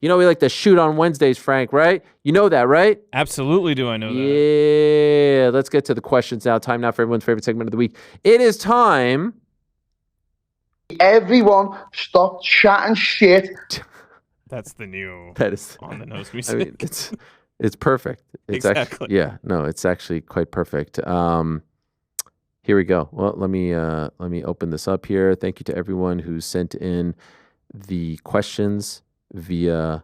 You know we like to shoot on Wednesdays, Frank, right? You know that, right? Absolutely do I know that. Yeah. Let's get to the questions now. Time now for everyone's favorite segment of the week. It is time. Everyone stop chatting shit. That's the new That is on the nose music. I mean, it's perfect. It's Exactly. it's actually quite perfect. Here we go. Well, let me open this up here. Thank you to everyone who sent in the questions via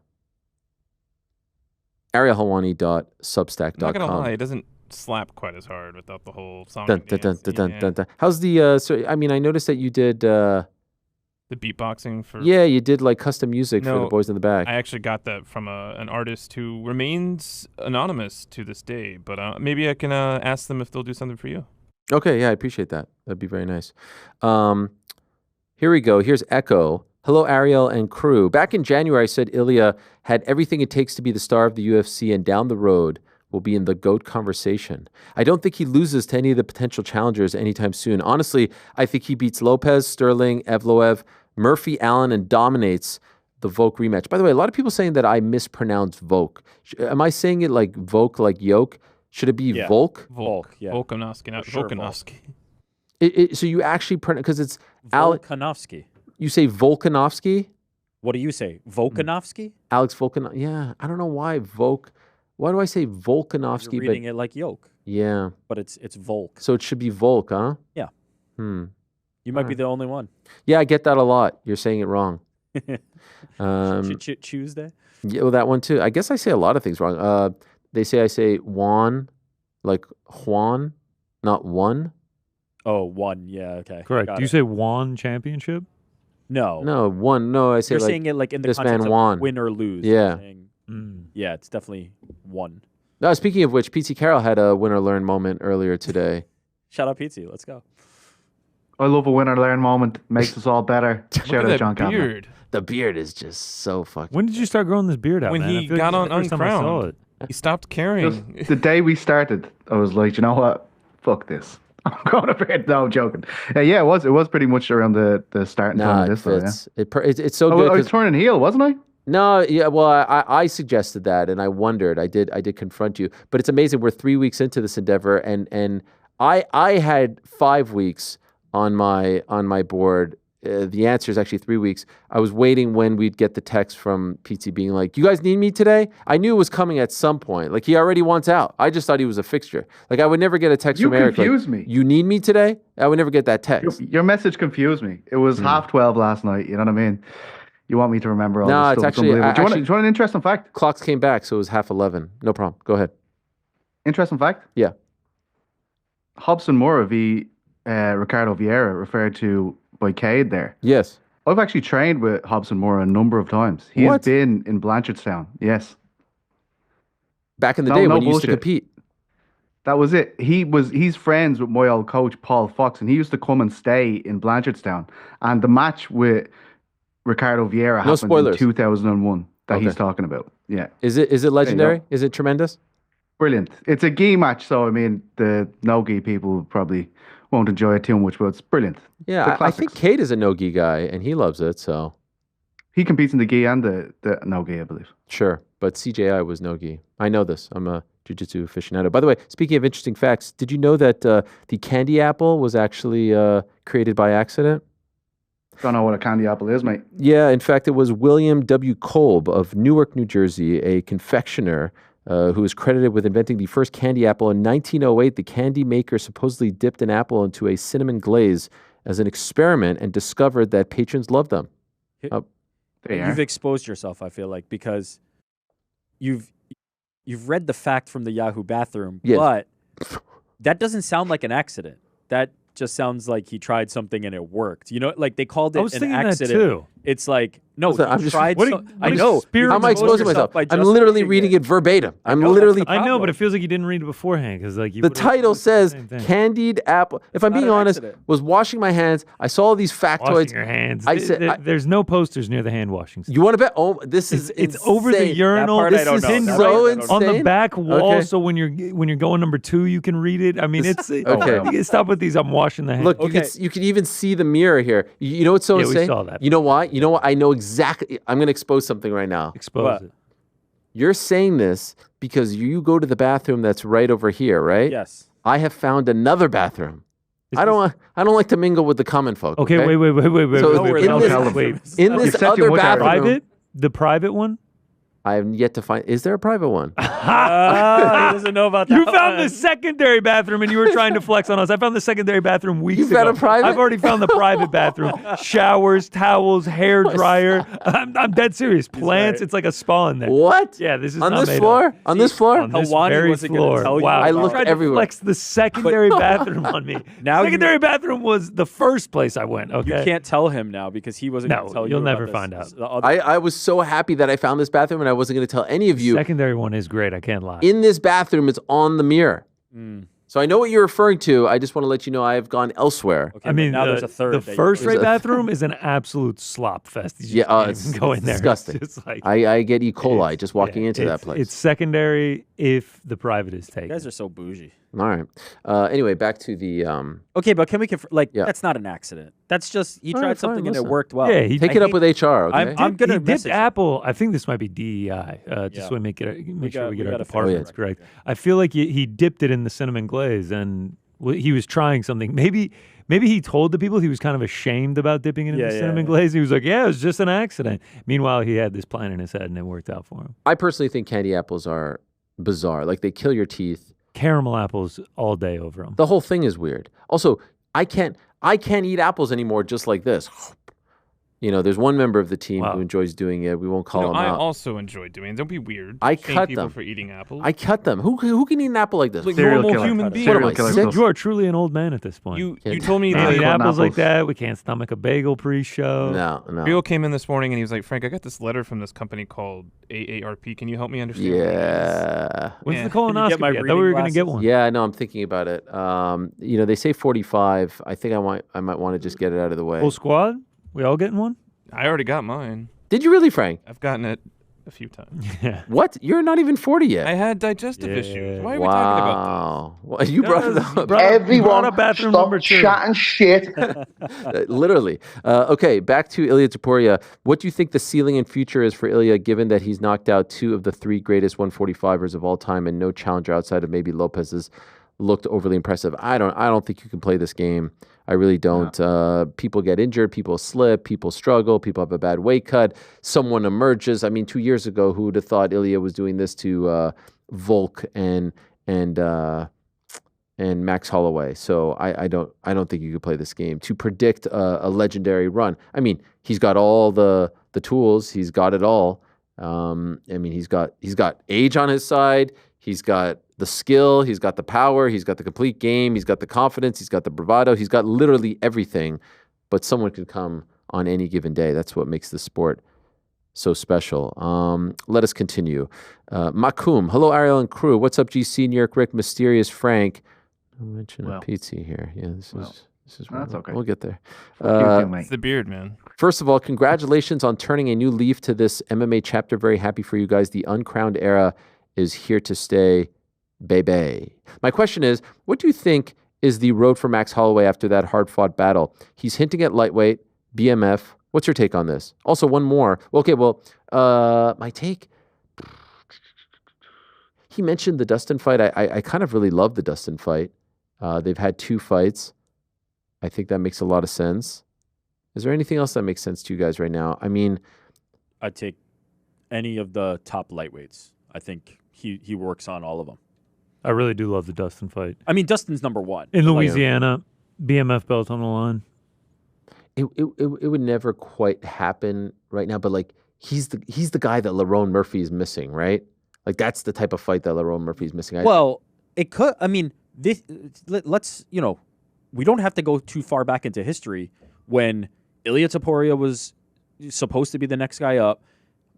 ArielHelwani.substack.com. I'm not gonna lie, it doesn't slap quite as hard without the whole song. Dun, dun, dun, dun, dun, dun, dun. How's the? So I mean, I noticed that you did. The beatboxing for. Yeah, you did like custom music for the No, boys in the back. I actually got that from an artist who remains anonymous to this day, but maybe I can ask them if they'll do something for you. Okay, yeah, I appreciate that. That'd be very nice. Here we go. Here's Echo. Hello, Ariel and crew. Back in January, I said Ilia had everything it takes to be the star of the UFC, and down the road will be in the GOAT conversation. I don't think he loses to any of the potential challengers anytime soon. Honestly, I think he beats Lopez, Sterling, Evloev, Murphy, Allen, and dominates the Volk rematch. By the way, a lot of people saying that I mispronounced Volk. Am I saying it like Volk, like yoke? Should it be Volk? Volk, yeah. Volkanovski, not sure, Volkanovski. So you actually pronounce, because it's Volkanovski. You say Volkanovski? What do you say? Volkanovski? Alex Volkanovski. Yeah, I don't know why Why do I say Volkanovski? You're reading it like yoke. Yeah. But it's Volk. So it should be Volk, huh? Yeah. You might be the only one. Yeah, I get that a lot. You're saying it wrong. Tuesday? Yeah, well, that one too. I guess I say a lot of things wrong. They say I say Juan, like Juan, not one. Oh, one. Yeah, okay. Correct. Do you say Juan Championship? No. No, one. No, I say You're like saying it like in the this context man of won. win or lose. Yeah. Yeah, it's definitely one. No, speaking of which, Petesy Carroll had a win or learn moment earlier today. Shout out Petesy. Let's go. I love a win or learn moment. Makes us all better. Shout out John Campbell. Beard. The beard is just so fucking. When did you start growing this beard out, When man? he I feel got like on this is the first time I saw Uncrowned. it. He stopped caring. Just the day we started, I was like, you know what? Fuck this. I'm going to bed. No, I'm joking. Yeah, it was pretty much around the starting time of this. It's so good. I was turning heel, wasn't I? No, yeah, well, I suggested that, and I wondered. I did confront you, but it's amazing. We're 3 weeks into this endeavor, and I had 5 weeks on my board. The answer is actually 3 weeks. I was waiting when we'd get the text from PT being like, "You guys need me today?" I knew it was coming at some point. Like he already wants out. I just thought he was a fixture. Like I would never get a text from Eric. You confused me. You need me today? I would never get that text. Your message confused me. It was 12:30 last night. You know what I mean? You want me to remember all this stuff? It's actually. Do you want an interesting fact? Clocks came back, so it was 11:30. No problem. Go ahead. Interesting fact? Yeah. Hobson Mora v. Ricardo Vieira referred to by Cade there. Yes. I've actually trained with Hobson Mora a number of times. He's been in Blanchardstown. Yes. Back in the day when you used to compete. That was it. He's friends with my old coach, Paul Fox, and he used to come and stay in Blanchardstown. And the match with Ricardo Vieira happened in 2001 that he's talking about. Yeah. Is it legendary? Is it tremendous? Brilliant. It's a gi match, so I mean the no gi people probably won't enjoy it too much, but it's brilliant. Yeah, I think Cade is a no-gi guy, and he loves it, so. He competes in the gi and the no-gi, I believe. Sure, but CJI was no-gi. I know this. I'm a jiu-jitsu aficionado. By the way, speaking of interesting facts, did you know that the candy apple was actually created by accident? Don't know what a candy apple is, mate. Yeah, in fact, it was William W. Kolb of Newark, New Jersey, a confectioner who is credited with inventing the first candy apple in 1908. The candy maker supposedly dipped an apple into a cinnamon glaze as an experiment and discovered that patrons loved them. You've exposed yourself, I feel like, because you've read the fact from the Yahoo bathroom, but that doesn't sound like an accident. That just sounds like he tried something and it worked. You know, like they called it an accident. That too. It's like, no, he tried I know. How am I exposing myself? I'm literally reading it verbatim. I know, but it feels like you didn't read it beforehand because like the title says candied apple. If I'm being honest, was washing my hands. I saw all these factoids. Washing your hands. I said, there's no posters near the hand washing. You want to bet? Oh, this is it's over the urinal. This is so insane. On the back wall, so when you're going number 2, you can read it. I mean, it's okay. Stop with these. I'm washing the hands. Look, you can even see the mirror here. You know what's so insane? We saw that. You know why? You know what? I know exactly. I'm going to expose something right now. Expose it. You're saying this because you go to the bathroom that's right over here, right? Yes. I have found another bathroom. I don't like to mingle with the common folk. Okay, wait. In this other bathroom, the private one. I have yet to find. Is there a private one? He doesn't know about that. You found the secondary bathroom, and you were trying to flex on us. I found the secondary bathroom weeks ago. You found a private? I've already found the private bathroom. Showers, towels, hair dryer. I'm dead serious. Plants. It's like a spa in there. What? Yeah, this is on not this made floor. up. On this floor. On this Helwani very wasn't gonna floor. tell you Wow, I you looked tried everywhere. to flex the secondary bathroom on me. Now secondary bathroom was the first place I went. Okay. You can't tell him now because he wasn't going to tell you. You'll about never this. find out. I was so happy that I found this bathroom, and I wasn't going to tell any of you. Secondary one is great. I can't lie. In this bathroom, it's on the mirror. So I know what you're referring to. I just want to let you know I have gone elsewhere. Okay, I mean, now there's a third. The first-rate bathroom is an absolute slop fest. It's disgusting. I get E. coli just walking into that place. It's secondary if the private is taken. You guys are so bougie. All right. Anyway, back to the. Okay, but can we that's not an accident. That's just he tried something and it worked well. Yeah, take it up with HR. Okay? I'm gonna message Apple. I think this might be DEI. Just so we make sure we get our departments correct. I feel like he dipped it in the cinnamon glaze and he was trying something. Maybe he told the people he was kind of ashamed about dipping it in the cinnamon glaze. He was like, "Yeah, it was just an accident." Meanwhile, he had this plan in his head and it worked out for him. I personally think candy apples are bizarre. Like they kill your teeth. Caramel apples all day over them. The whole thing is weird. Also, I can't eat apples anymore just like this. You know, there's one member of the team who enjoys doing it. We won't call him out. I also enjoy doing it. Don't be weird. I cut people them for eating apples. I cut them. Who can eat an apple like this? Like normal human beings. What am I, sick? You are truly an old man at this point. You told me can't that eat apples like that. We can't stomach a bagel pre-show. No. Ariel came in this morning and he was like, "Frank, I got this letter from this company called AARP. Can you help me understand?" Yeah. When's the colonoscopy? I thought we were going to get one. Yeah, no, I'm thinking about it. You know, they say 45. I think I might want to just get it out of the way. Full squad? We all getting one? I already got mine. Did you really, Frank? I've gotten it a few times. Yeah. What? You're not even 40 yet. I had digestive issues. Why are we talking about this? Well, you brought it up. Everyone bathroom stop number 2. chatting shit. Literally. Okay, back to Ilia Topuria. What do you think the ceiling and future is for Ilia, given that he's knocked out 2 of the 3 greatest 145ers of all time and no challenger outside of maybe Lopez has looked overly impressive? I don't think you can play this game. I really don't. No. People get injured, people slip, people struggle, people have a bad weight cut. Someone emerges. I mean, 2 years ago, who would have thought Ilia was doing this to Volk and Max Holloway? So I don't think you could play this game to predict a legendary run. I mean, he's got all the tools. He's got it all. I mean, he's got age on his side. He's got the skill, he's got the power, he's got the complete game, he's got the confidence, he's got the bravado, he's got literally everything. But someone could come on any given day. That's what makes this sport so special. Let us continue. Makum, hello Ariel and crew. What's up, GC, New York Rick, Mysterious Frank? I'll mention a pizza here. Yeah, this is that's okay. We'll get there. It's the beard, man. First of all, congratulations on turning a new leaf to this MMA chapter. Very happy for you guys. The uncrowned era is here to stay, baby. My question is, what do you think is the road for Max Holloway after that hard-fought battle? He's hinting at lightweight, BMF. What's your take on this? Also, one more. My take, he mentioned the Dustin fight. I kind of really love the Dustin fight. They've had 2 fights. I think that makes a lot of sense. Is there anything else that makes sense to you guys right now? I mean, I'd take any of the top lightweights. I think he works on all of them. I really do love the Dustin fight. I mean, Dustin's number 1. In Louisiana, BMF belt on the line. It would never quite happen right now, but like he's the guy that Lerone Murphy is missing, right? Like that's the type of fight that Lerone Murphy is missing. Well, it could. I mean, let's we don't have to go too far back into history when Ilia Topuria was supposed to be the next guy up.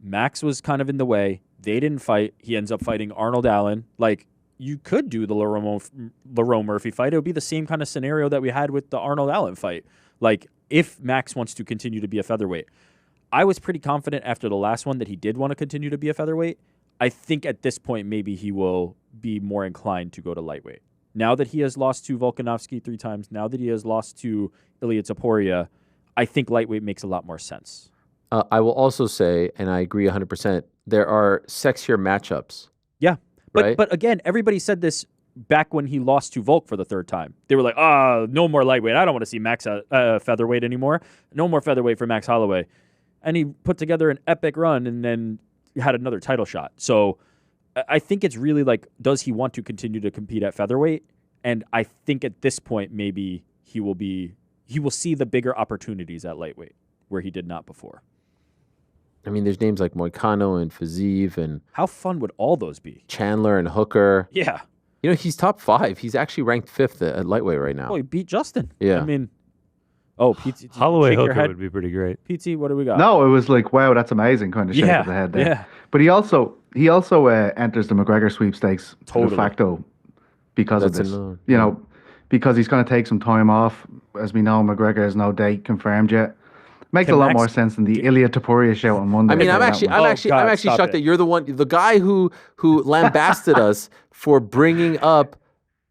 Max was kind of in the way. They didn't fight. He ends up fighting Arnold Allen. Like, you could do the Lerone Murphy fight. It would be the same kind of scenario that we had with the Arnold Allen fight. Like, if Max wants to continue to be a featherweight. I was pretty confident after the last one that he did want to continue to be a featherweight. I think at this point, maybe he will be more inclined to go to lightweight. Now that he has lost to Volkanovski 3 times, now that he has lost to Ilia Topuria, I think lightweight makes a lot more sense. I will also say, and I agree 100%, there are sexier matchups. Yeah. Right? But again, everybody said this back when he lost to Volk for the third time. They were like, no more lightweight. I don't want to see Max featherweight anymore. No more featherweight for Max Holloway. And he put together an epic run and then had another title shot. So I think it's really like, does he want to continue to compete at featherweight? And I think at this point, maybe he will see the bigger opportunities at lightweight where he did not before. I mean, there's names like Moicano and Fiziev and... How fun would all those be? Chandler and Hooker. Yeah. You know, he's top 5. He's actually ranked 5th at lightweight right now. Oh, he beat Justin. Yeah. I mean... PT, Holloway Hooker would be pretty great. PT, what do we got? No, it was like, wow, that's amazing kind of shake of the head there. Yeah. But he also enters the McGregor sweepstakes de facto because of this. You know, because he's going to take some time off. As we know, McGregor has no date confirmed yet. Makes a lot more sense than the Ilia Topuria show on Monday. I mean, I'm actually shocked that you're the guy who lambasted us for bringing up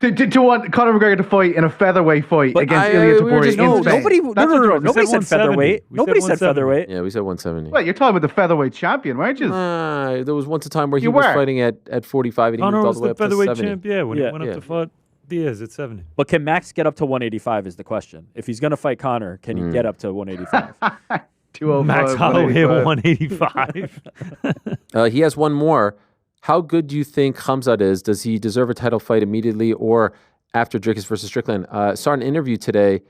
to want Conor McGregor to fight in a featherweight fight against Ilia Topuria. Nobody said featherweight. Nobody said featherweight. Yeah, we said 170. Well, you're talking about the featherweight champion, weren't you? There was once a time where he was fighting at 45 and he moved all the way up to 70. Conor was the featherweight champ, when he went up to fight Diaz at 70. But can Max get up to 185 is the question. If he's going to fight Conor, can he get up to 185? 205, Max Holloway 185. He has one more. How good do you think Khamzat is? Does he deserve a title fight immediately or after Dricus versus Strickland? Saw an interview today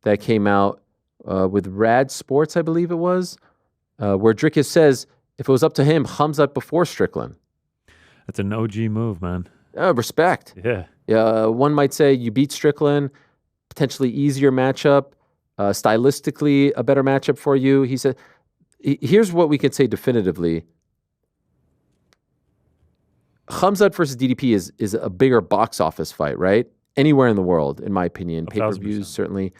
that came out with Rad Sports, I believe it was, where Dricus says if it was up to him, Khamzat before Strickland. That's an OG move, man. Respect. Yeah. One might say you beat Strickland, potentially easier matchup, stylistically a better matchup for you. He said, here's what we can say definitively. Khamzat versus DDP is a bigger box office fight, right? Anywhere in the world, in my opinion. Pay-per-views, certainly.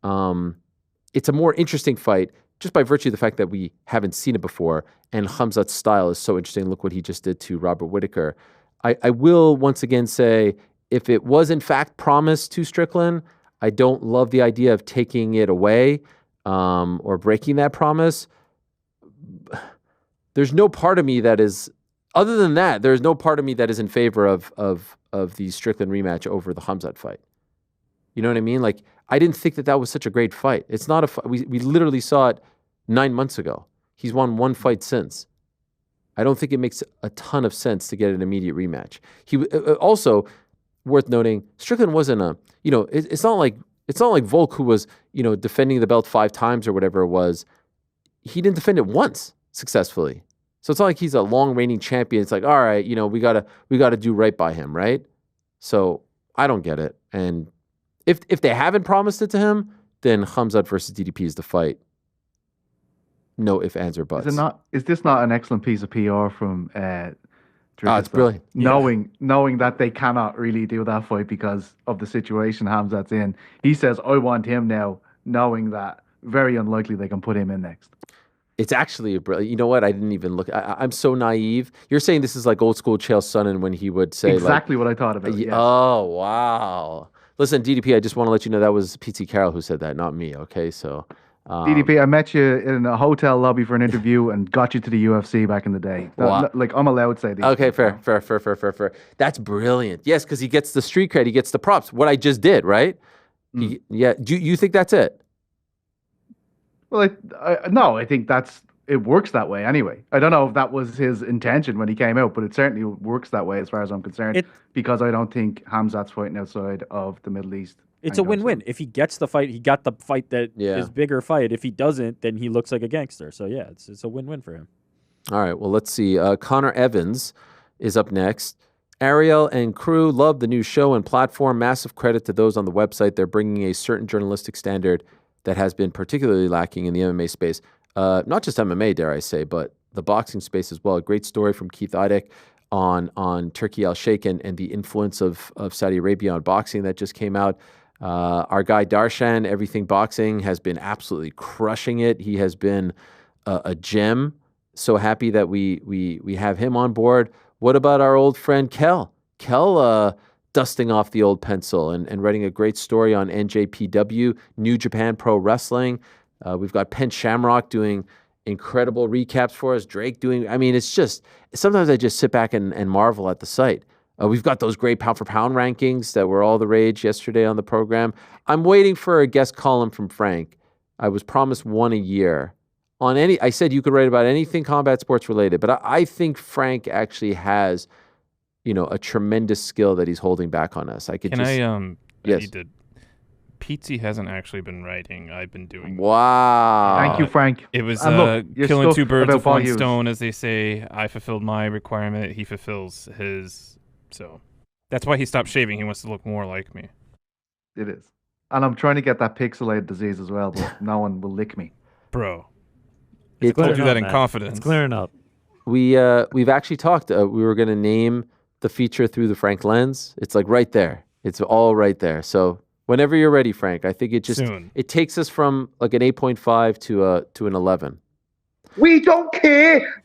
It's a more interesting fight just by virtue of the fact that we haven't seen it before. And Khamzat's style is so interesting. Look what he just did to Robert Whittaker. I will once again say, if it was in fact promised to Strickland, I don't love the idea of taking it away or breaking that promise. There's no part of me that is... Other than that, there's no part of me that is in favor of the Strickland rematch over the Khamzat fight. You know what I mean? Like, I didn't think that was such a great fight. It's not a fight. We literally saw it 9 months ago. He's won one fight since. I don't think it makes a ton of sense to get an immediate rematch. Also worth noting, Strickland wasn't it's not like Volk, who was, defending the belt 5 times or whatever it was. He didn't defend it once successfully. So it's not like he's a long reigning champion. It's like, all right, we gotta do right by him, right? So I don't get it. And if they haven't promised it to him, then Khamzat versus DDP is the fight. No ifs, ands, or buts. Is this not an excellent piece of PR from it's brilliant. Knowing that they cannot really do that fight because of the situation Khamzat's in. He says, I want him now, knowing that very unlikely they can put him in next. It's actually you know what? I didn't even look. I'm so naive. You're saying this is like old school Chael Sonnen when he would say exactly what I thought about. Yes. Oh wow! Listen, DDP, I just want to let you know that was PT Carroll who said that, not me. Okay, so DDP, I met you in a hotel lobby for an interview and got you to the UFC back in the day. Wow. Like, I'm allowed to say these. Okay, fair. That's brilliant. Yes, because he gets the street cred, he gets the props. What I just did, right? Do you think that's it? Well, no, I think it works that way anyway. I don't know if that was his intention when he came out, but it certainly works that way as far as I'm concerned, because I don't think Khamzat's fighting outside of the Middle East. It's a win-win. If he gets the fight, he got the fight that is bigger fight. If he doesn't, then he looks like a gangster. So, yeah, it's a win-win for him. All right, well, let's see. Connor Evans is up next. Ariel and crew love the new show and platform. Massive credit to those on the website. They're bringing a certain journalistic standard that has been particularly lacking in the MMA space. Not just MMA, dare I say, but the boxing space as well. A great story from Keith Idek on Turki Al-Sheikh and the influence of Saudi Arabia on boxing that just came out. Our guy Darshan, Everything Boxing, has been absolutely crushing it. He has been a gem. So happy that we have him on board. What about our old friend Kel? Kel dusting off the old pencil and writing a great story on NJPW, New Japan Pro Wrestling. We've got Penn Shamrock doing incredible recaps for us. Drake doing, I mean, it's just, sometimes I just sit back and marvel at the site. We've got those great pound for pound rankings that were all the rage yesterday on the program. I'm waiting for a guest column from Frank. I was promised one a year on I said you could write about anything combat sports related, but I think Frank actually has, a tremendous skill that he's holding back on us. Yes. Petesy hasn't actually been writing. I've been doing. Wow. Thank you, Frank. It was killing two birds with one stone, as they say. I fulfilled my requirement. He fulfills his. So that's why he stopped shaving. He wants to look more like me. It is. And I'm trying to get that pixelated disease as well, but no one will lick me. Bro. I told you that in confidence. It's clearing up. We've actually talked. We were going to name the feature Through the Frank Lens. It's like right there. It's all right there. So whenever you're ready, Frank, I think it takes us from like an 8.5 to an 11. We don't care.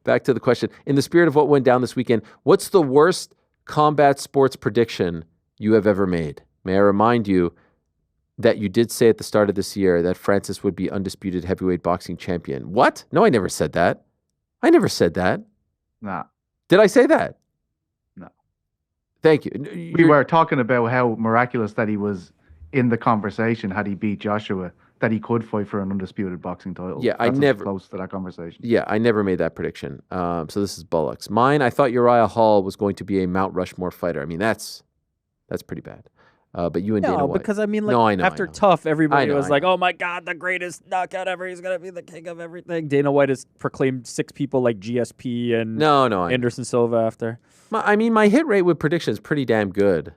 Back to the question. In the spirit of what went down this weekend, what's the worst combat sports prediction you have ever made? May I remind you that you did say at the start of this year that Francis would be undisputed heavyweight boxing champion. What? No, I never said that. I never said that. Nah. Did I say that? No. Thank you. We were talking about how miraculous that he was in the conversation had he beat Joshua, that he could fight for an undisputed boxing title. Yeah, I never close to that conversation. Yeah, I never made that prediction. So this is Bullock's. Mine, I thought Uriah Hall was going to be a Mount Rushmore fighter. I mean, that's pretty bad. But you and Dana White. Because I mean, like, after Tough, everybody was like, "Oh my God, the greatest knockout ever! He's gonna be the king of everything." Dana White has proclaimed 6 people like GSP and Anderson Silva after. My hit rate with predictions is pretty damn good,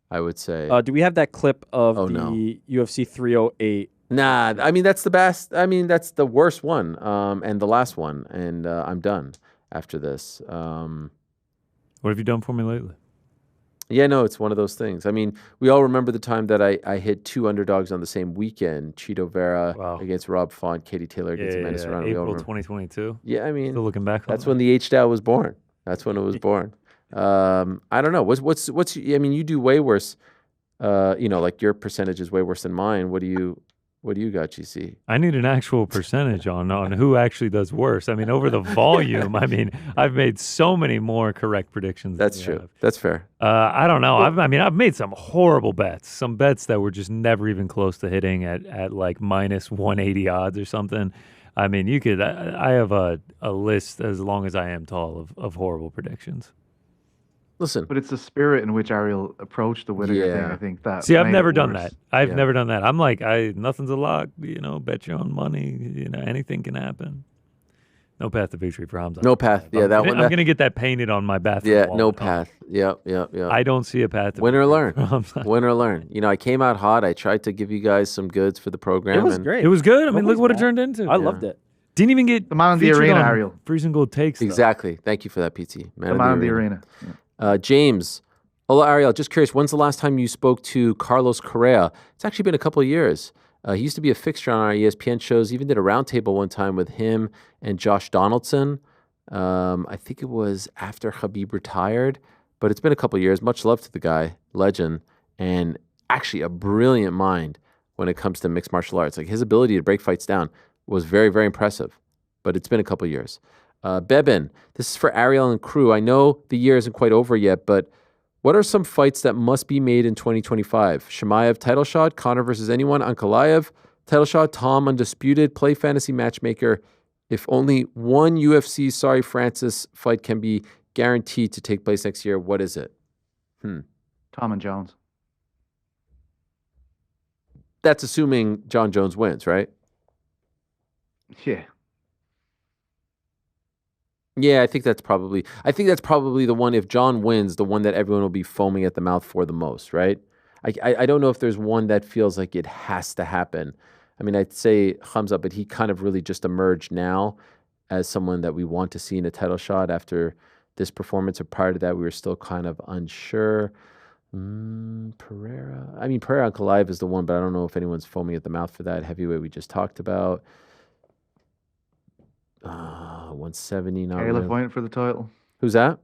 I would say. Do we have that clip of UFC 308? Nah, I mean that's the best. I mean that's the worst one, and the last one, and I'm done after this. What have you done for me lately? Yeah, no, it's one of those things. I mean, we all remember the time that I hit 2 underdogs on the same weekend: Chito Vera against Rob Font, Katie Taylor against Amanda Serrano. April 2022. Yeah, I mean, still looking back. That's when the H-Dow was born. That's when it was born. I don't know. What's? I mean, you do way worse. Like your percentage is way worse than mine. What do you got, GC? I need an actual percentage on who actually does worse. I mean, over the volume, I've made so many more correct predictions. That's true. That's fair. I don't know. I've made some horrible bets. Some bets that were just never even close to hitting at like minus 180 odds or something. I mean, you could. I have a list as long as I am tall of horrible predictions. Listen, but it's the spirit in which Ariel approached the Whittaker thing. I think that. See, I've never done that. I've never done that. I'm like, nothing's a lock. Bet your own money. Anything can happen. No path to victory for Khamzat. No path. Yeah, that one. I'm gonna get that painted on my bathroom wall. No path. Yep. I don't see a path to win or learn. Win or learn. I came out hot. I tried to give you guys some goods for the program. It was great. It was good. I mean, look what it turned into. I loved it. Didn't even get the man in the arena, Ariel. Freezing Gold Takes. Exactly. Thank you for that, PT. The man in the arena. James, hola Ariel. Just curious, when's the last time you spoke to Carlos Correa? It's actually been a couple of years. He used to be a fixture on our ESPN shows. Even did a roundtable one time with him and Josh Donaldson. I think it was after Khabib retired, but it's been a couple of years. Much love to the guy, legend, and actually a brilliant mind when it comes to mixed martial arts. Like his ability to break fights down was very, very impressive. But it's been a couple of years. Bebin, this is for Ariel and crew. I know the year isn't quite over yet, but what are some fights that must be made in 2025? Chimaev title shot, Conor versus anyone, Ankalaev title shot, Tom undisputed, play fantasy matchmaker. If only one UFC Sorry Francis fight can be guaranteed to take place next year, what is it? Tom and Jones. That's assuming John Jones wins, right? Yeah. Yeah, I think that's probably the one, if John wins, the one that everyone will be foaming at the mouth for the most, right? I don't know if there's one that feels like it has to happen. I mean, I'd say Khamzat, but he kind of really just emerged now as someone that we want to see in a title shot after this performance. Or prior to that, we were still kind of unsure. Pereira. I mean, Pereira Ankalaev is the one, but I don't know if anyone's foaming at the mouth for that. Heavyweight we just talked about. 170. Kayla fighting for the title. Who's that?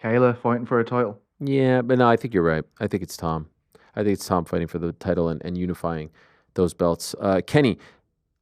Kayla fighting for a title. Yeah, but no, I think you're right. I think it's Tom. I think it's Tom fighting for the title and unifying those belts. Kenny,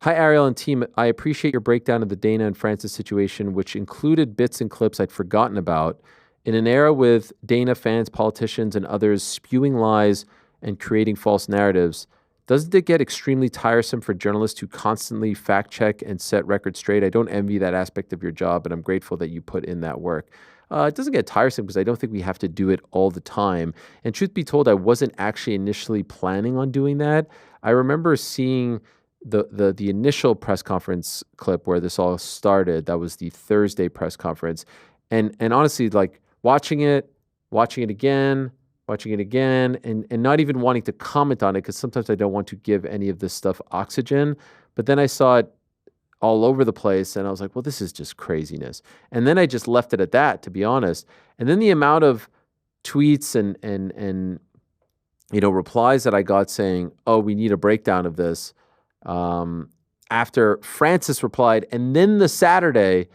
Hi, Ariel and team. I appreciate your breakdown of the Dana and Francis situation, which included bits and clips I'd forgotten about. In an era with Dana fans, politicians, and others spewing lies and creating false narratives, doesn't it get extremely tiresome for journalists to constantly fact check and set records straight? I don't envy that aspect of your job, and I'm grateful that you put in that work. It doesn't get tiresome because I don't think we have to do it all the time. And truth be told, I wasn't actually initially planning on doing that. I remember seeing the initial press conference clip where this all started. That was the Thursday press conference. And honestly, like watching it again, and not even wanting to comment on it because sometimes I don't want to give any of this stuff oxygen. But then I saw it all over the place and I was like, well, this is just craziness. And then I just left it at that, to be honest. And then the amount of tweets and replies that I got saying, oh, we need a breakdown of this. After Francis replied, and then the Saturday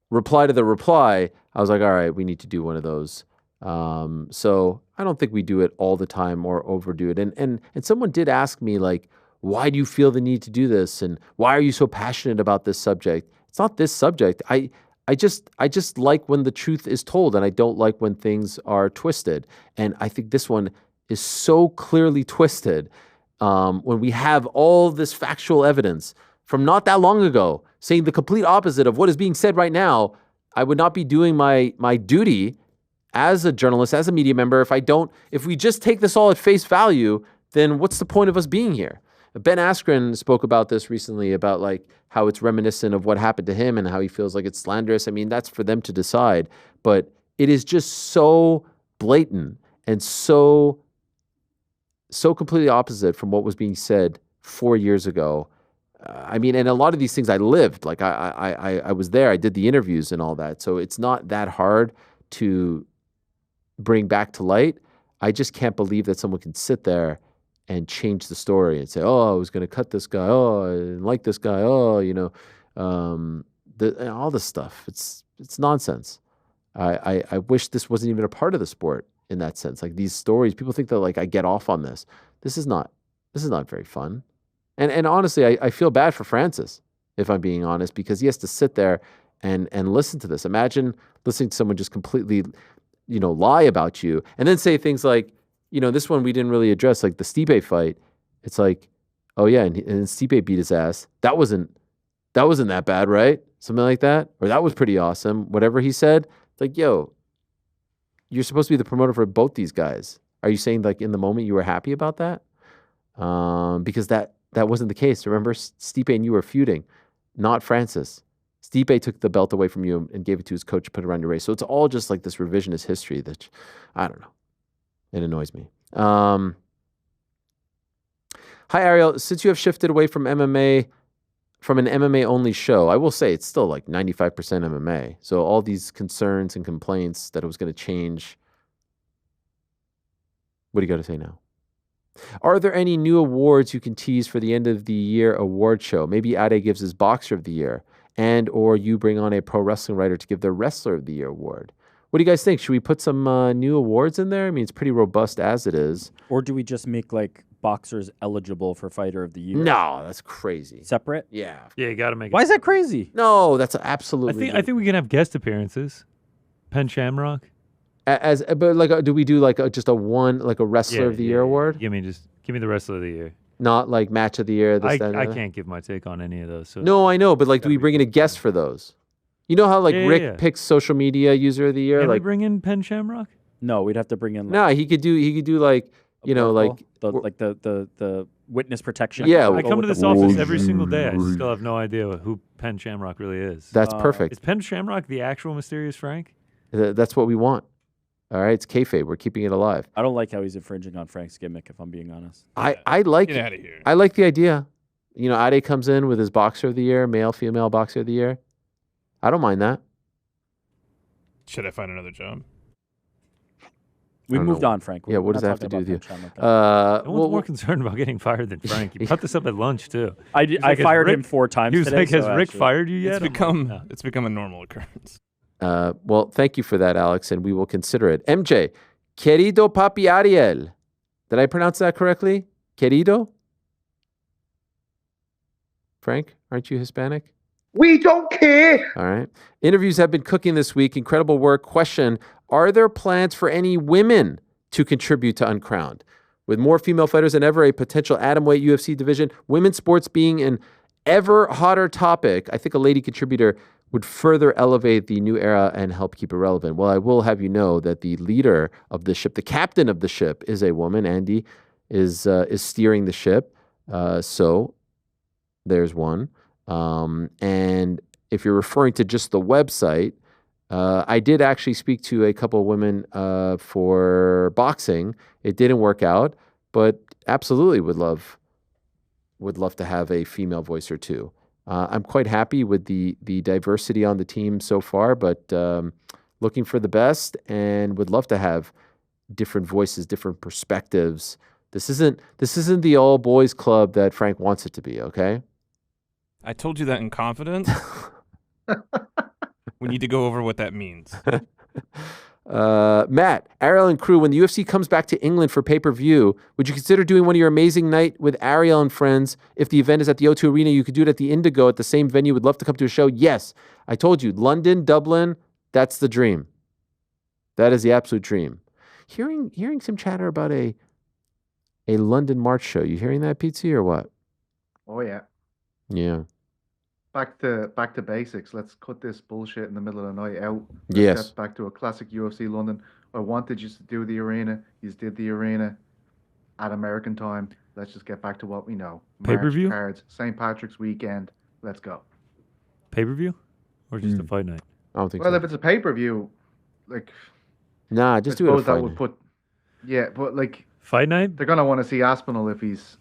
reply to the reply, I was like, all right, we need to do one of those. So I don't think we do it all the time or overdo it. And someone did ask me, like, why do you feel the need to do this? And why are you so passionate about this subject? It's not this subject. I just like when the truth is told, and I don't like when things are twisted. And I think this one is so clearly twisted. When we have all this factual evidence from not that long ago saying the complete opposite of what is being said right now, I would not be doing my duty as a journalist, as a media member, if we just take this all at face value, then what's the point of us being here? Ben Askren spoke about this recently, about like how it's reminiscent of what happened to him and how he feels like it's slanderous. I mean, that's for them to decide, but it is just so blatant and so completely opposite from what was being said 4 years ago. I mean, and a lot of these things I lived, like I was there, I did the interviews and all that. So it's not that hard to bring back to light. I just can't believe that someone can sit there and change the story and say, oh, I was going to cut this guy. Oh, I didn't like this guy. Oh, all this stuff. It's nonsense. I wish this wasn't even a part of the sport in that sense. Like these stories, people think that like I get off on this. This is not very fun. And honestly, I feel bad for Francis, if I'm being honest, because he has to sit there and listen to this. Imagine listening to someone just completely, lie about you and then say things like, this one we didn't really address, like the Stipe fight. It's like, oh yeah, and Stipe beat his ass. That wasn't that bad, right? Something like that. Or that was pretty awesome. Whatever he said, it's like, yo, you're supposed to be the promoter for both these guys. Are you saying like in the moment you were happy about that? Because that wasn't the case. Remember, Stipe and you were feuding, not Francis. Stipe took the belt away from you and gave it to his coach to put around your waist. So it's all just like this revisionist history that, I don't know. It annoys me. Hi, Ariel. Since you have shifted away from MMA, from an MMA-only show, I will say it's still like 95% MMA. So all these concerns and complaints that it was going to change. What do you got to say now? Are there any new awards you can tease for the end of the year award show? Maybe Ade gives his Boxer of the Year, and or you bring on a pro wrestling writer to give their Wrestler of the Year award. What do you guys think? Should we put some new awards in there? I mean, it's pretty robust as it is. Or do we just make like boxers eligible for Fighter of the Year? No, that's crazy. Separate? Yeah. Yeah, you got to make it. Why is that crazy? No, that's absolutely. I think we can have guest appearances. Penn Shamrock. But like, do we do like just a Wrestler of the Year award? Give me the Wrestler of the Year. Not like Match of the Year. I can't give my take on any of those. So no, I know, but like, do we bring in a guest for those? You know how like Rick picks social media user of the year? Can like we bring in Penn Shamrock? No, we'd have to bring in. No, he could do like the witness protection. Yeah, I come to this office every single day. I still have no idea who Penn Shamrock really is. That's perfect. Is Penn Shamrock the actual Mysterious Frank? That's what we want. All right, it's kayfabe. We're keeping it alive. I don't like how he's infringing on Frank's gimmick, if I'm being honest. I like Get out of here. I like the idea. Ade comes in with his Boxer of the Year, male, female Boxer of the Year. I don't mind that. Should I find another job? We moved on, Frank. Yeah, what does that have to do with you? No one's more concerned about getting fired than Frank. You brought this up at lunch, too. I fired him 4 times He was today. like, has Rick fired you yet? It's become a normal occurrence. Well, thank you for that, Alex, and we will consider it. MJ, querido papi Ariel. Did I pronounce that correctly? Querido? Frank? Aren't you Hispanic? We don't care. All right. Interviews have been cooking this week. Incredible work. Question, are there plans for any women to contribute to Uncrowned? With more female fighters than ever, a potential atomweight UFC division, women's sports being an ever hotter topic, I think a lady contributor would further elevate the new era and help keep it relevant. Well, I will have you know that the leader of the ship, the captain of the ship, is a woman. Andy is steering the ship. So there's one. And if you're referring to just the website, I did actually speak to a couple of women for boxing. It didn't work out, but absolutely would love to have a female voice or two. I'm quite happy with the diversity on the team so far, but looking for the best and would love to have different voices, different perspectives. This isn't the all boys club that Frank wants it to be, okay? I told you that in confidence. We need to go over what that means. Matt, Ariel and crew, when the UFC comes back to England for pay-per-view, would you consider doing one of your amazing night with Ariel and friends? If the event is at the O2 Arena, you could do it at the Indigo at the same venue. Would love to come to a show. Yes, I told you, London, Dublin, that's the dream. That is the absolute dream. Hearing some chatter about a London March show. You hearing that, Petesy, or what? Oh yeah. Yeah. Back to basics. Let's cut this bullshit in the middle of the night out. Yes. Get back to a classic UFC London. I wanted you to do the arena. You did the arena at American time. Let's just get back to what we know. Pay-per-view? March cards, St. Patrick's weekend. Let's go. Pay-per-view? Or just a fight night? I don't think well, so. if it's a pay-per-view, like... Nah, just do it a fight night. Yeah, but like... Fight night? They're going to want to see Aspinall if he's...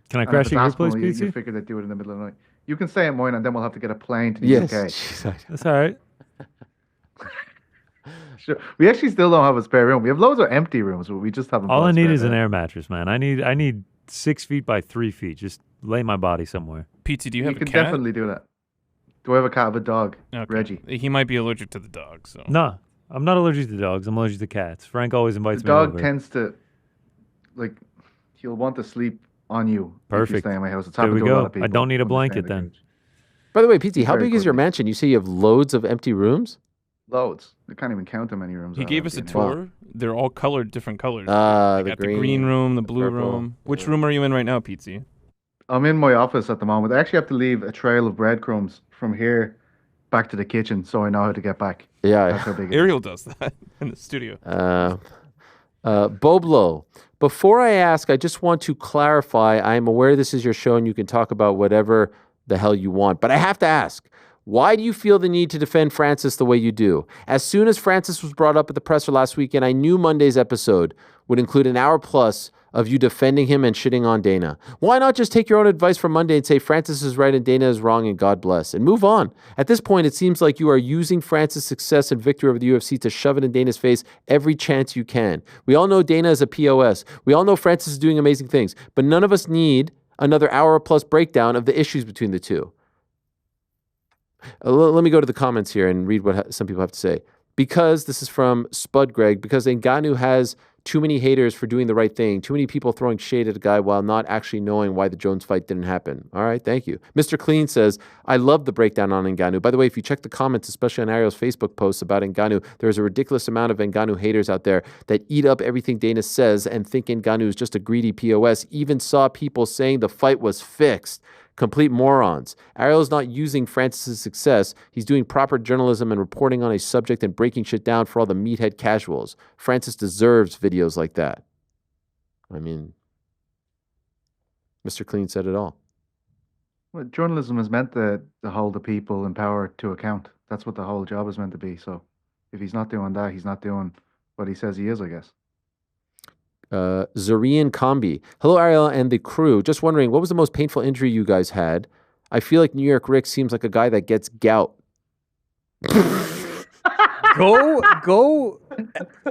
Can I crash at your place, Petesy? You figure they'd do it in the middle of the night. You can stay at mine, and then we'll have to get a plane to the UK. Jeez, that's all right. Sure. We actually still don't have a spare room. We have loads of empty rooms, but we just haven't. All I need is an air mattress, man. I need 6 feet by 3 feet. Just lay my body somewhere. PT, do you have a cat? You can definitely do that. Do I have a cat? I have a dog, okay. Reggie. He might be allergic to the dog, so. No, I'm not allergic to dogs. I'm allergic to cats. Frank always invites me over. The dog tends to, like, he'll want to sleep on you. Perfect. If you stay in my house. It's there we to a lot go. of people. I don't need a blanket then. By the way, PT, how big is your mansion? You say you have loads of empty rooms? Loads. I can't even count how many rooms. He gave us a tour. Wow. They're all colored different colors. The green room, the blue room. Which room are you in right now, Petesy? I'm in my office at the moment. I actually have to leave a trail of breadcrumbs from here back to the kitchen so I know how to get back. Yeah. That's how big Ariel does that in the studio. Boblo, before I ask, I just want to clarify. I am aware this is your show and you can talk about whatever the hell you want, but I have to ask, why do you feel the need to defend Francis the way you do? As soon as Francis was brought up at the presser last weekend, I knew Monday's episode would include an hour plus of you defending him and shitting on Dana. Why not just take your own advice from Monday and say Francis is right and Dana is wrong and God bless, and move on? At this point, it seems like you are using Francis' success and victory over the UFC to shove it in Dana's face every chance you can. We all know Dana is a POS. We all know Francis is doing amazing things, but none of us need another hour plus breakdown of the issues between the two. Let me go to the comments here and read what some people have to say. Because, this is from Spud Greg, because Ngannou has too many haters for doing the right thing, too many people throwing shade at a guy while not actually knowing why the Jones fight didn't happen. All right, thank you. Mr. Clean says, I love the breakdown on Ngannou. By the way, if you check the comments, especially on Ariel's Facebook posts about Ngannou, there's a ridiculous amount of Ngannou haters out there that eat up everything Dana says and think Ngannou is just a greedy POS. Even saw people saying the fight was fixed. Complete morons. Ariel is not using Francis' success. He's doing proper journalism and reporting on a subject and breaking shit down for all the meathead casuals. Francis deserves videos like that. I mean, Mr. Clean said it all. Well, journalism is meant to hold the people in power to account. That's what the whole job is meant to be. So if he's not doing that, he's not doing what he says he is, I guess. Zarian Combi. Hello, Ariel and the crew. Just wondering, what was the most painful injury you guys had? I feel like New York Rick seems like a guy that gets gout. Go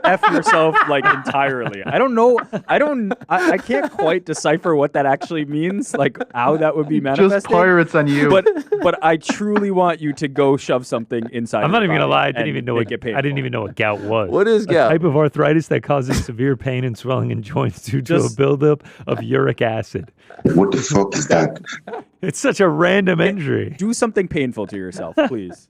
F yourself like entirely. I don't know. I can't quite decipher what that actually means, like how that would be manifested. Just pirates on you. But I truly want you to go shove something inside. I'm not even gonna lie. I didn't even know what gout was. What is gout? A type of arthritis that causes severe pain and swelling in joints due to a buildup of uric acid. What the fuck is that? It's such a random injury. Do something painful to yourself, please.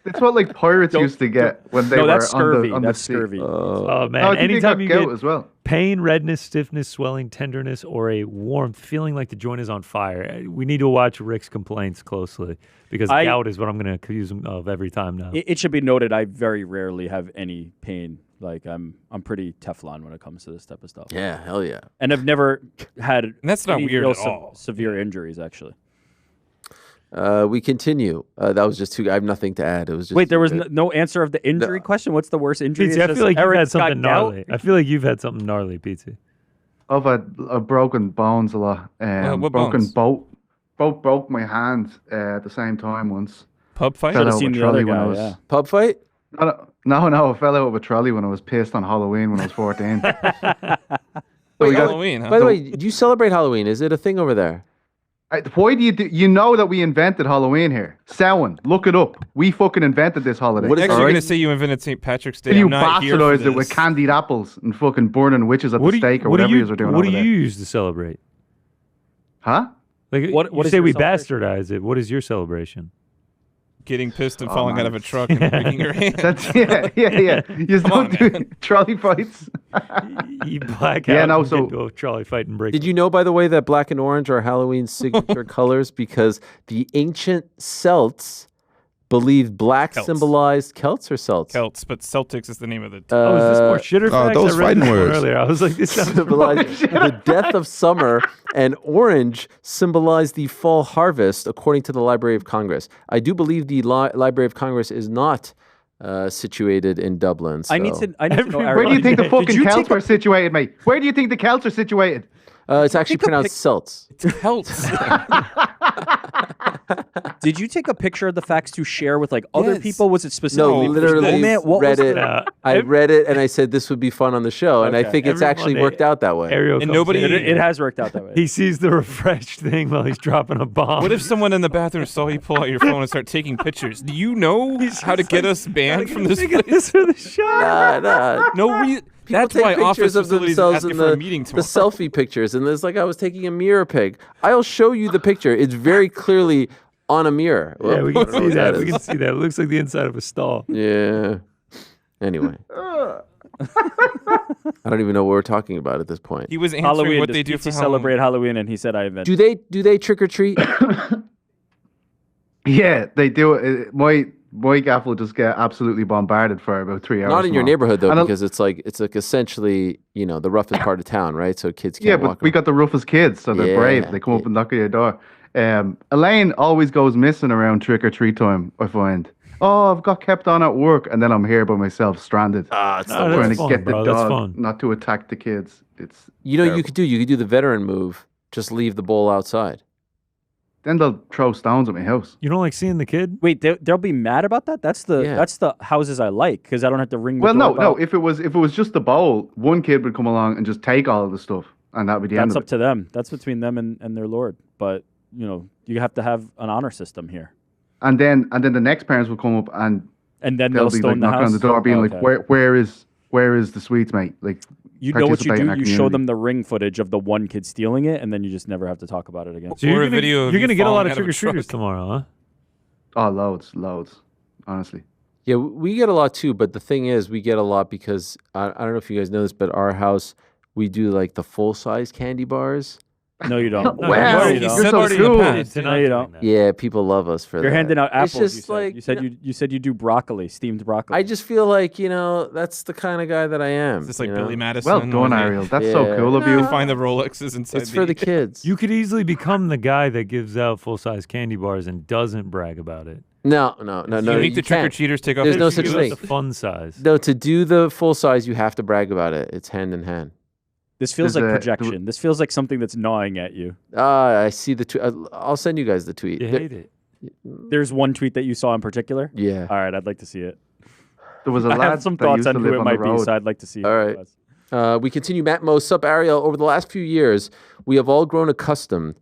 That's what like pirates used to get when they were that's scurvy. on the That's sea. scurvy. Oh man! I think Anytime they you got get gout as well. pain, redness, stiffness, swelling, tenderness, or a warmth, feeling like the joint is on fire, we need to watch Rick's complaints closely because gout is what I'm going to accuse him of every time now. It should be noted, I very rarely have any pain. Like I'm pretty Teflon when it comes to this type of stuff. Yeah, hell yeah. And I've never had and that's not weird at all. Severe injuries, actually. We continue. That was just too. I have nothing to add. It was just. Wait, there was no answer of the injury question. What's the worst injury? Pete, I feel like you've had something gnarly. I feel like you've had something gnarly, Pete. I've had broken bones a lot. What broken bones? Both broke my hand at the same time once. Pub fight? Fell out of a trolley when I was pub fight. No, I fell out of a trolley when I was pissed on Halloween when I was 14. Wait, Halloween, huh? By the way, do you celebrate Halloween? Is it a thing over there? Why do you know that we invented Halloween here? Samhain, look it up. We fucking invented this holiday. What is actually going to say you invented St. Patrick's Day? You bastardized it with candied apples and fucking burning witches at the stake or whatever you're doing. What do you use to celebrate? Huh? Like you say we bastardize it. What is your celebration? Getting pissed and falling out of a truck and breaking your hand. Yeah. You don't do trolley fights. You black out and get to a trolley fight and break. Did you know, by the way, that black and orange are Halloween's signature colors because the ancient Celts believed black symbolized Celts or Celts? Celts, but Celtics is the name of the. Is this more shitter facts? Those fighting words. Earlier, I was like, this symbolized the death of summer, and orange symbolized the fall harvest, according to the Library of Congress. I do believe the Library of Congress is not situated in Dublin. So. I need to know. Where do you think the fucking Celts were situated, mate? Where do you think the Celts are situated? It's actually pronounced Celts. Celts. Did you take a picture of the facts to share with like other people? Was it specific? No, literally read it. I read it and I said this would be fun on the show, and I think it's actually worked out that way. Ariel and nobody. It has worked out that way. He sees the refreshed thing while he's dropping a bomb. What if someone in the bathroom saw you pull out your phone and start taking pictures? Do you know how to get us banned from this place? For the shot. Nah. No reason. That's take why pictures office of facilities themselves asking in for a meeting the tomorrow. selfie pictures, and there's like I was taking a mirror pic. I'll show you the picture. It's very clearly on a mirror. Yeah, we can see that. We can see that. It looks like the inside of a stall. Yeah. Anyway. I don't even know what we're talking about at this point. He was answering Halloween, what they do for celebrate Halloween, and he said I invented. Do they trick or treat? Yeah, they do. My gaff will just get absolutely bombarded for about 3 hours. Not in your neighborhood though, because it's like essentially the roughest part of town, right? So kids can't walk. Yeah, but we got the roughest kids, so they're brave. They come up and knock on your door. Elaine always goes missing around trick or treat time. I find. Oh, I've got kept on at work, and then I'm here by myself, stranded. It's trying to get the dog not to attack the kids. It's you could do the veteran move. Just leave the bowl outside. Then they'll throw stones at my house. You don't like seeing the kid? Wait, they'll be mad about that? That's the houses I like because I don't have to ring the door. No. If it was just the bowl, one kid would come along and just take all of the stuff, and that would be the end of it. That's up to them. That's between them and their lord. But you have to have an honor system here. And then the next parents will come up and then they'll be like knocking on the door, being like, "Where is the sweets, mate?" Like, you know what you do? You show them the ring footage of the one kid stealing it, and then you just never have to talk about it again. So you're gonna get a lot of trick or treaters tomorrow, huh? Oh, loads, honestly. Yeah, we get a lot too, but the thing is, we get a lot because I don't know if you guys know this, but our house we do like the full size candy bars. No, you don't. Wow, you're so cool. No, you don't. Yeah, people love us for that. You're handing out apples. It's just you said you do broccoli, steamed broccoli. I just feel like that's the kind of guy that I am. It's just like Billy Madison. Well done, Ariel. That's so cool of you. Find the Rolexes inside. It's for the kids. You could easily become the guy that gives out full size candy bars and doesn't brag about it. No. You make the trick or treaters take off. There's no such thing. The fun size. No, to do the full size, you have to brag about it. It's hand in hand. This feels like projection. This feels like something that's gnawing at you. I see the tweet. I'll send you guys the tweet. You hate it. There's one tweet that you saw in particular? Yeah. All right, I'd like to see it. There was a lad I have some that thoughts used on to who live it on the might be, road. so I'd like to see. All right. We continue. Matt Mo, sup, Ariel. Over the last few years, we have all grown accustomed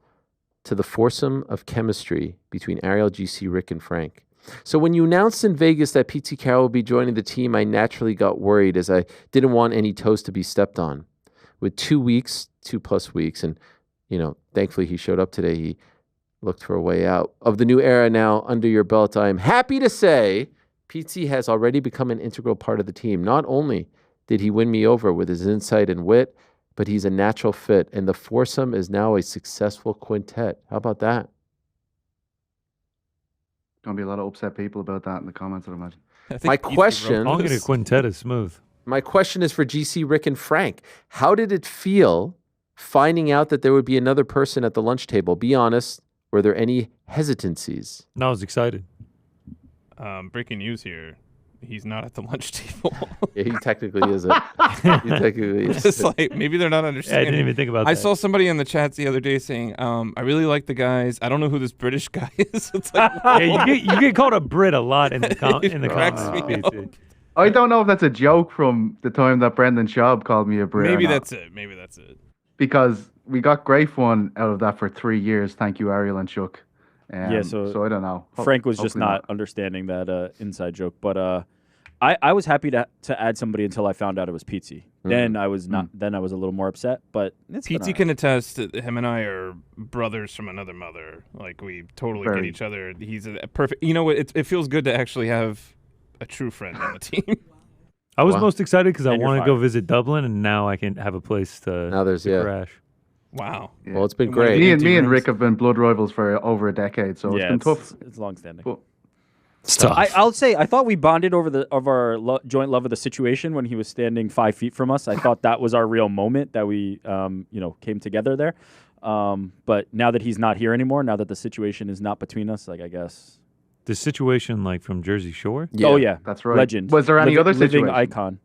to the foursome of chemistry between Ariel, GC, Rick, and Frank. So when you announced in Vegas that Pete Carroll will be joining the team, I naturally got worried as I didn't want any toes to be stepped on. With 2 weeks, 2+ weeks, and thankfully he showed up today. He looked for a way out of the new era now under your belt. I am happy to say Pete has already become an integral part of the team. Not only did he win me over with his insight and wit, but he's a natural fit, and the foursome is now a successful quintet. How about that? Going to be a lot of upset people about that in the comments, I'd imagine. My question... I'm going to quintet is smooth. My question is for GC, Rick, and Frank. How did it feel finding out that there would be another person at the lunch table? Be honest, were there any hesitancies? No, I was excited. Breaking news here. He's not at the lunch table. Yeah, he technically isn't. He technically is. It's like, maybe they're not understanding. Yeah, I didn't even think about that. I saw somebody in the chats the other day saying, I really like the guys. I don't know who this British guy is. It's like, yeah, you get called a Brit a lot in the comments. I don't know if that's a joke from the time that Brendan Schaub called me a Brit. Maybe that's it. Because we got great fun out of that for 3 years. Thank you, Ariel and Chuck. So I don't know. Frank was just not understanding that inside joke, but I was happy to add somebody until I found out it was Petesy. Then I was not. Then I was a little more upset. But Petesy can attest that him and I are brothers from another mother. Like we totally get each other. He's a perfect. You know what? It feels good to actually have a true friend on the team. I was most excited because I want to go visit Dublin, and now I can have a place to crash. Wow. Yeah. Well, it's been great. Me and Rick have been blood rivals for over a decade, so it's been tough. It's long-standing. But it's tough. I'll say I thought we bonded over our joint love of the situation when he was standing 5 feet from us. I thought that was our real moment that we came together there. But now that he's not here anymore, now that the situation is not between us, like I guess the situation like from Jersey Shore. Yeah. Oh yeah, that's right. Legend. Was there any other situation? Living icon.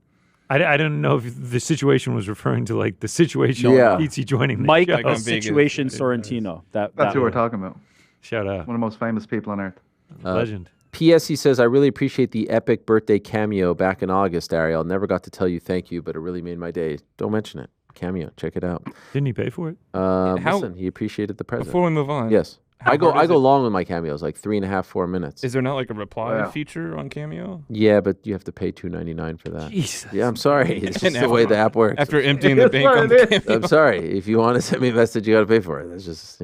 I don't know if the situation was referring to like the situation Petesy joining the Mike show. situation Sorrentino. That's who we're talking about. Shout out. One of the most famous people on earth. Legend. P.S. He says, I really appreciate the epic birthday cameo back in August, Ariel. Never got to tell you thank you, but it really made my day. Don't mention it. Cameo. Check it out. Didn't he pay for it? Listen, he appreciated the present. Before we move on. Yes. I go long with my cameos, like 3.5, 4 minutes. Is there not like a reply feature on Cameo? Yeah, but you have to pay $2.99 for that. Jesus. Yeah, I'm sorry. It's just the way the app works. After emptying the bank on the Cameo. I'm sorry. If you want to send me a message, you got to pay for it. That's just,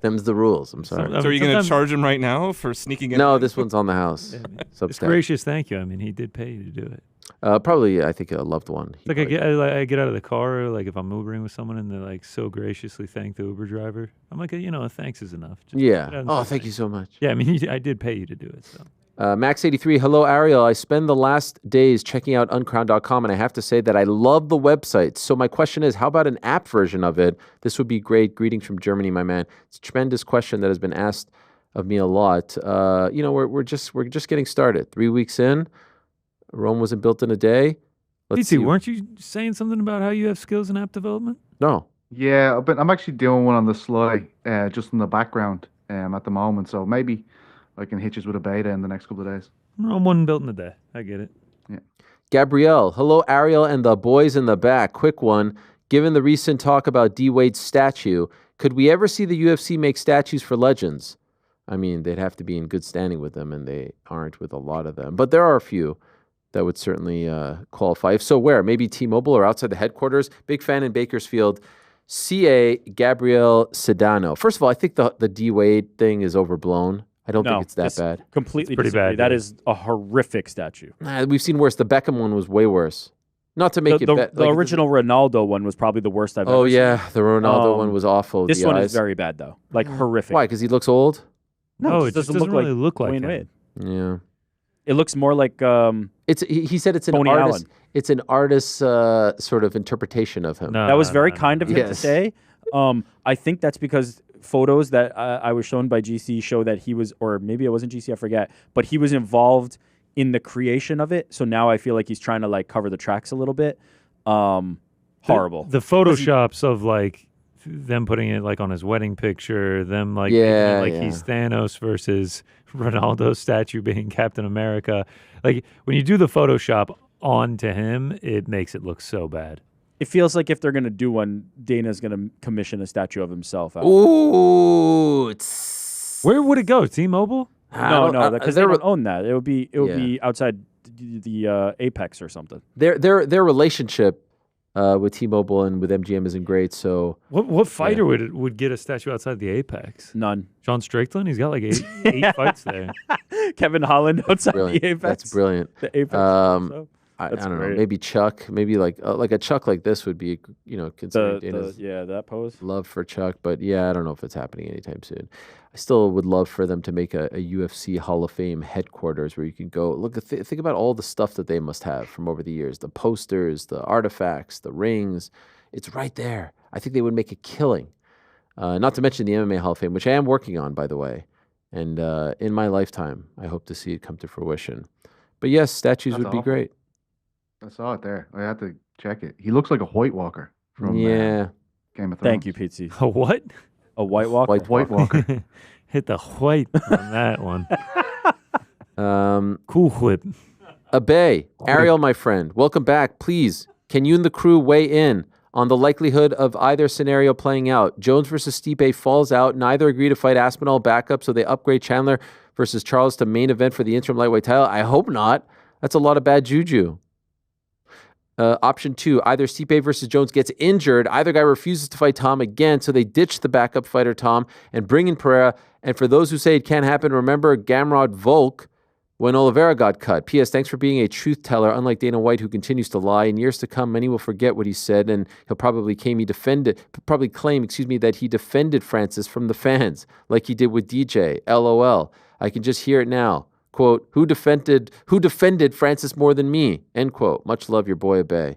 them's the rules. I'm sorry. So are you going to charge him right now for sneaking in? No, this one's on the house. It's gracious. Thank you. I mean, he did pay you to do it. Probably, I think a loved one. Like I get out of the car, like if I'm Ubering with someone and they're like so graciously thank the Uber driver, I'm like, thanks is enough. Just thank you so much. Yeah, I mean, I did pay you to do it. So. Max83, hello, Ariel. I spend the last days checking out uncrowned.com, and I have to say that I love the website. So my question is, how about an app version of it? This would be great. Greetings from Germany, my man. It's a tremendous question that has been asked of me a lot. We're just getting started. 3 weeks in. Rome wasn't built in a day. Petesy, weren't you saying something about how you have skills in app development? No. Yeah, but I'm actually doing one on the sly, just in the background at the moment. So maybe I can hit you with a beta in the next couple of days. Rome wasn't built in a day. I get it. Yeah. Gabrielle, hello, Ariel and the boys in the back. Quick one. Given the recent talk about D. Wade's statue, could we ever see the UFC make statues for legends? I mean, they'd have to be in good standing with them, and they aren't with a lot of them. But there are a few that would certainly qualify. If so, where? Maybe T-Mobile or outside the headquarters? Big fan in Bakersfield. C.A. Gabrielle Sedano. First of all, I think the D. Wade thing is overblown. I don't think it's that bad. Completely pretty bad. That is a horrific statue. We've seen worse. The Beckham one was way worse. Not to make the original Ronaldo one was probably the worst I've ever seen. Oh, yeah. The Ronaldo one was awful. This one is very bad, though. Like, horrific. Why? Because he looks old? No, it doesn't really look like Wayne Wade. Yeah. It looks more like he said it's an Tony artist. Allen. It's an artist's sort of interpretation of him. That was very kind of him to say. I think that's because photos that I was shown by GC show that he was, or maybe it wasn't GC, I forget, but he was involved in the creation of it. So now I feel like he's trying to like cover the tracks a little bit. Horrible. The photoshops of like them putting it like on his wedding picture, them like he's Thanos versus Ronaldo statue being Captain America. Like when you do the Photoshop onto him, it makes it look so bad. It feels like if they're going to do one, Dana's going to commission a statue of himself. Ooh, where would it go? T-Mobile? No, because they don't own that. It would be outside the Apex or something. Their relationship with T-Mobile and with MGM isn't great. So what fighter would get a statue outside the Apex? None. Sean Strickland. He's got like eight fights there. Kevin Holland outside the Apex. That's brilliant. The Apex. I don't know. Maybe Chuck. Maybe like a Chuck like this would be considered Dana's that pose. Love for Chuck, but I don't know if it's happening anytime soon. I still would love for them to make a UFC Hall of Fame headquarters where you can go look. Think about all the stuff that they must have from over the years: the posters, the artifacts, the rings. It's right there. I think they would make a killing. Not to mention the MMA Hall of Fame, which I am working on, by the way, and in my lifetime, I hope to see it come to fruition. But yes, statues would be great. I saw it there. I had to check it. He looks like a White Walker from Game of Thrones. Thank you, Petesy. A what? A White Walker? White Walker. Hit the white on that one. Cool whip. Abe, Ariel, my friend, welcome back. Please, can you and the crew weigh in on the likelihood of either scenario playing out? Jones versus Stipe falls out. Neither agree to fight Aspinall backup, so they upgrade Chandler versus Charles to main event for the interim lightweight title. I hope not. That's a lot of bad juju. Option 2, either Stipe versus Jones gets injured. Either guy refuses to fight Tom again, so they ditch the backup fighter Tom and bring in Pereira. And for those who say it can't happen, remember Gamrot Volk when Oliveira got cut. P.S. Thanks for being a truth teller, unlike Dana White, who continues to lie. In years to come, many will forget what he said, and he'll probably claim that he defended Francis from the fans, like he did with DJ. LOL. I can just hear it now. Quote, who defended Francis more than me? End quote. Much love, your boy Abe.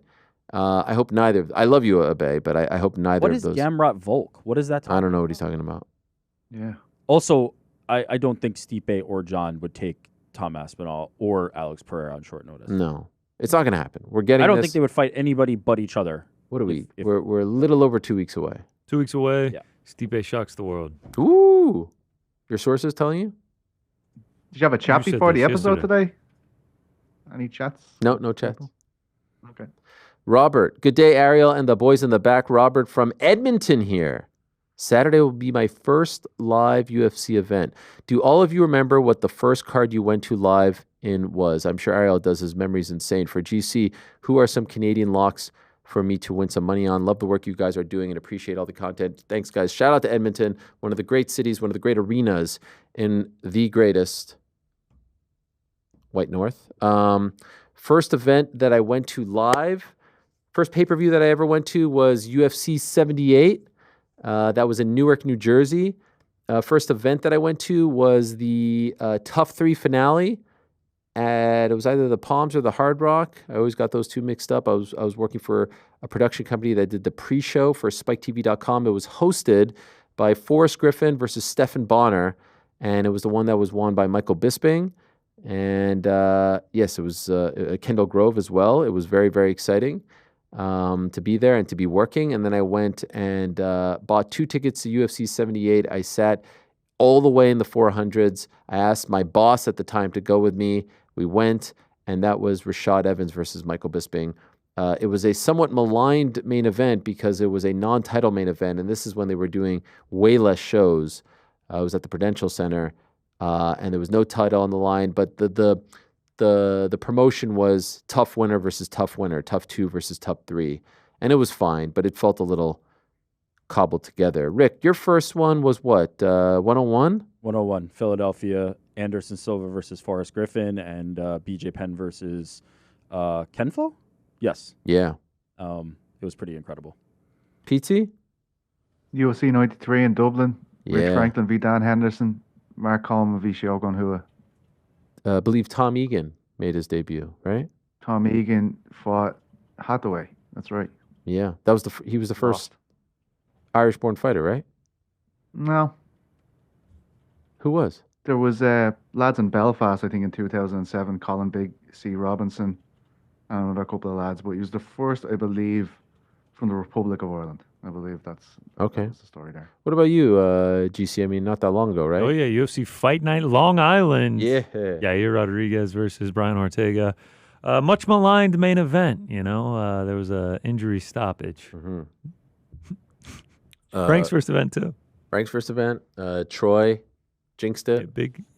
I hope neither. I love you, Abe, but I hope neither of those. What is Gamrot Volk? What is that? I don't know what he's talking about. Yeah. Also, I don't think Stipe or John would take Tom Aspinall or Alex Pereira on short notice. No, it's not going to happen. We're getting. I don't think they would fight anybody but each other. What are we? We're a little over 2 weeks away. 2 weeks away. Yeah. Stipe shocks the world. Ooh, your sources telling you? Did you have a chat before the episode today? Any chats? No chats. Okay. Robert, good day, Ariel and the boys in the back. Robert from Edmonton here. Saturday will be my first live UFC event. Do all of you remember what the first card you went to live in was? I'm sure Ariel does. His memory's insane. For GC, who are some Canadian locks for me to win some money on? Love the work you guys are doing and appreciate all the content. Thanks, guys. Shout out to Edmonton, one of the great cities, one of the great arenas in the greatest White North. First event that I went to live, first pay-per-view that I ever went to was UFC 78. That was in Newark, New Jersey. First event that I went to was the Tough 3 finale. It was either the Palms or the Hard Rock. I always got those two mixed up. I was working for a production company that did the pre-show for SpikeTV.com. It was hosted by Forrest Griffin versus Stephan Bonner, and it was the one that was won by Michael Bisping. And yes, it was Kendall Grove as well. It was very, very exciting to be there and to be working. And then I went and bought 2 tickets to UFC 78. I sat all the way in the 400s. I asked my boss at the time to go with me. We went, and that was Rashad Evans versus Michael Bisping. It was a somewhat maligned main event because it was a non-title main event, and this is when they were doing way less shows. I was at the Prudential Center, and there was no title on the line, but the promotion was tough winner versus tough winner, tough 2 versus tough 3, and it was fine, but it felt a little cobbled together. Rick, your first one was what, 101? 101, Philadelphia, Anderson Silva versus Forrest Griffin, and BJ Penn versus Kenflo? Yes. Yeah. It was pretty incredible. PT? UFC 93 in Dublin. Yeah. Rich Franklin v. Dan Henderson. Mark Coleman v. Shogun Hua. I believe Tom Egan made his debut, right? Tom Egan fought Hathaway. That's right. Yeah. That was he was the first Irish-born fighter, right? No. Who was? There was lads in Belfast, I think, in 2007. Colin Big C. Robinson and another couple of lads. But he was the first, I believe, from the Republic of Ireland. I believe that's okay. That's the story there. What about you, GC? I mean, not that long ago, right? Oh yeah, UFC Fight Night, Long Island. Yeah. Yair Rodriguez versus Brian Ortega. Much maligned main event. You know, there was a injury stoppage. Mm-hmm. Frank's first event too. Frank's first event. Troy jinxed it.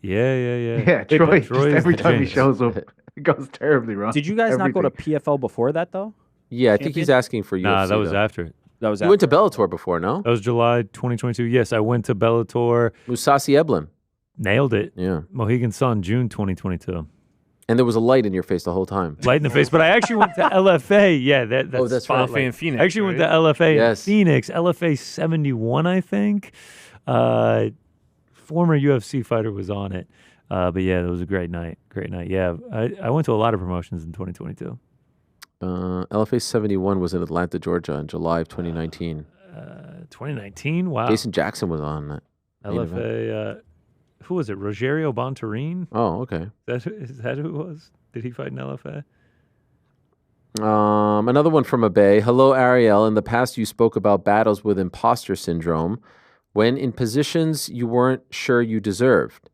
Yeah. Yeah, Troy. Just every time he shows up, it goes terribly wrong. Did you guys not go to PFL before that though? Yeah, I think he's asking for UFC. Nah, that was after it. That was. You went to Bellator before, no? That was July 2022. Yes, I went to Bellator. Musasi Eblin. Nailed it. Yeah. Mohegan Sun, June 2022. And there was a light in your face the whole time. Light in the face. But I actually went to LFA. Yeah, that's LFA in Phoenix. I actually went to LFA in Phoenix. LFA 71, I think. Former UFC fighter was on it. But yeah, it was a great night. Great night. Yeah, I went to a lot of promotions in 2022. LFA 71 was in Atlanta, Georgia in July of 2019. 2019? Wow. Jason Jackson was on that. LFA, who was it? Rogerio Bontorin? Oh, okay. Is that who it was? Did he fight in LFA? Another one from Abe. Hello, Ariel. In the past, you spoke about battles with imposter syndrome when in positions you weren't sure you deserved.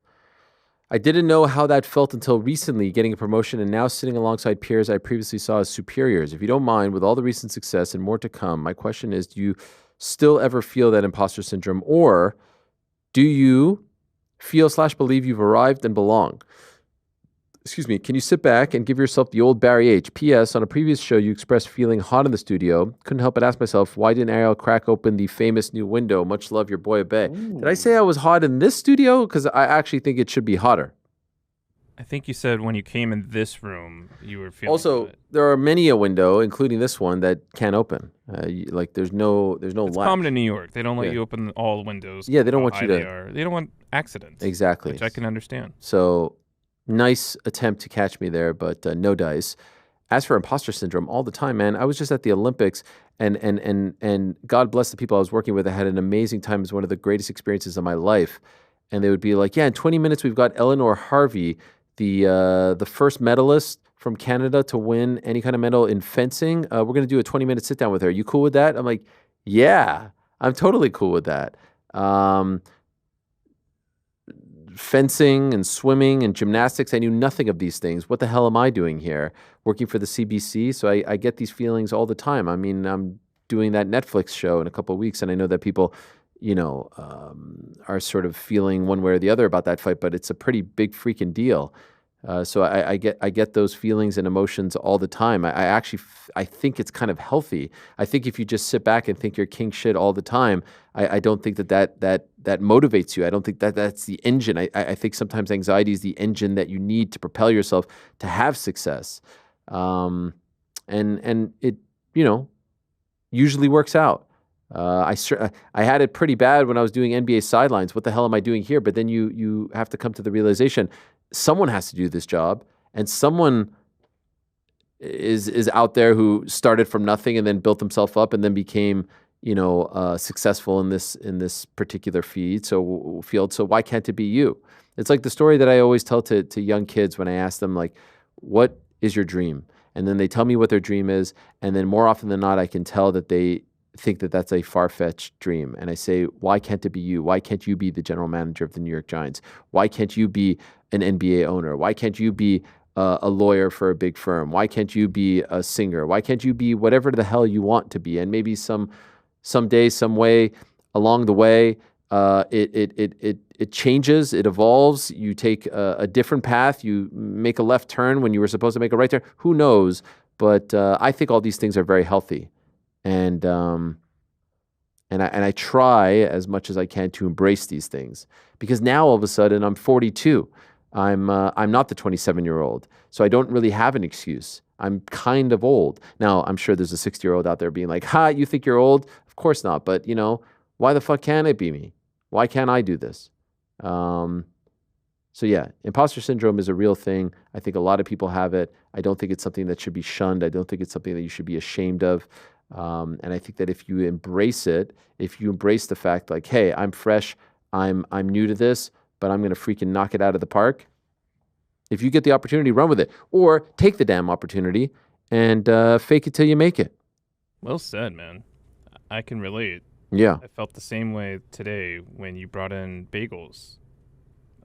I didn't know how that felt until recently, getting a promotion and now sitting alongside peers I previously saw as superiors. If you don't mind, with all the recent success and more to come, my question is, do you still ever feel that imposter syndrome, or do you feel/believe you've arrived and belong? Excuse me, can you sit back and give yourself the old Barry H? P.S. On a previous show, you expressed feeling hot in the studio. Couldn't help but ask myself, why didn't Ariel crack open the famous new window? Much love, your boy Abe. Did I say I was hot in this studio? Because I actually think it should be hotter. I think you said when you came in this room, you were feeling. Also, there are many a window, including this one, that can't open. Like there's no It's latch. common in New York. They don't let you open all windows. Yeah, they don't want you to. They don't want accidents. Exactly. Which I can understand. So, nice attempt to catch me there, but no dice. As for imposter syndrome, all the time, man. I was just at the Olympics, and God bless the people I was working with. I had an amazing time. It was one of the greatest experiences of my life. And they would be like, yeah, in 20 minutes, we've got Eleanor Harvey, the first medalist from Canada to win any kind of medal in fencing. We're going to do a 20-minute sit-down with her. You cool with that? I'm like, yeah, I'm totally cool with that. Fencing and swimming and gymnastics, I knew nothing of these things. What the hell am I doing here? Working for the CBC? So I get these feelings all the time. I mean, I'm doing that Netflix show in a couple of weeks, and I know that people, are sort of feeling one way or the other about that fight, but it's a pretty big freaking deal. So I get those feelings and emotions all the time. I think it's kind of healthy. I think if you just sit back and think you're king shit all the time, I don't think that motivates you. I don't think that's the engine. I think sometimes anxiety is the engine that you need to propel yourself to have success. And it, usually works out. I had it pretty bad when I was doing NBA sidelines. What the hell am I doing here? But then you have to come to the realization someone has to do this job, and someone is out there who started from nothing and then built himself up and then became successful in this particular field. So why can't it be you? It's like the story that I always tell to young kids when I ask them, like, what is your dream? And then they tell me what their dream is, and then more often than not, I can tell that they think that that's a far-fetched dream. And I say, why can't it be you? Why can't you be the general manager of the New York Giants? Why can't you be an NBA owner? Why can't you be a lawyer for a big firm? Why can't you be a singer? Why can't you be whatever the hell you want to be? And maybe someday, some way along the way, it changes, it evolves. You take a different path. You make a left turn when you were supposed to make a right turn. Who knows? But I think all these things are very healthy. And I try as much as I can to embrace these things, because now all of a sudden I'm 42. I'm not the 27-year-old, so I don't really have an excuse. I'm kind of old. Now, I'm sure there's a 60-year-old out there being like, ha, you think you're old? Of course not. But, why the fuck can't it be me? Why can't I do this? So yeah, imposter syndrome is a real thing. I think a lot of people have it. I don't think it's something that should be shunned. I don't think it's something that you should be ashamed of. And I think that if you embrace it, if you embrace the fact like, hey, I'm fresh, I'm new to this, but I'm going to freaking knock it out of the park. If you get the opportunity, run with it, or take the damn opportunity and fake it till you make it. Well said, man. I can relate. Yeah. I felt the same way today when you brought in bagels.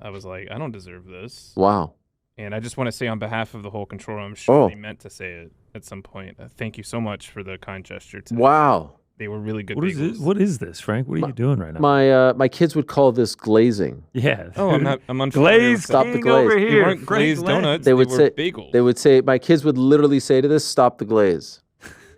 I was like, I don't deserve this. Wow. And I just want to say on behalf of the whole control room, I'm sure they meant to say it at some point. Thank you so much for the kind gesture today. Wow. They were really good What bagels. What is this, Frank? What are you doing right now? My kids would call this glazing. Yeah. Oh, I'm unfamiliar. Glaze Stop the king glaze. over They here. weren't glazed donuts. They would were say bagels. They would say my kids would literally say to this, "Stop the glaze."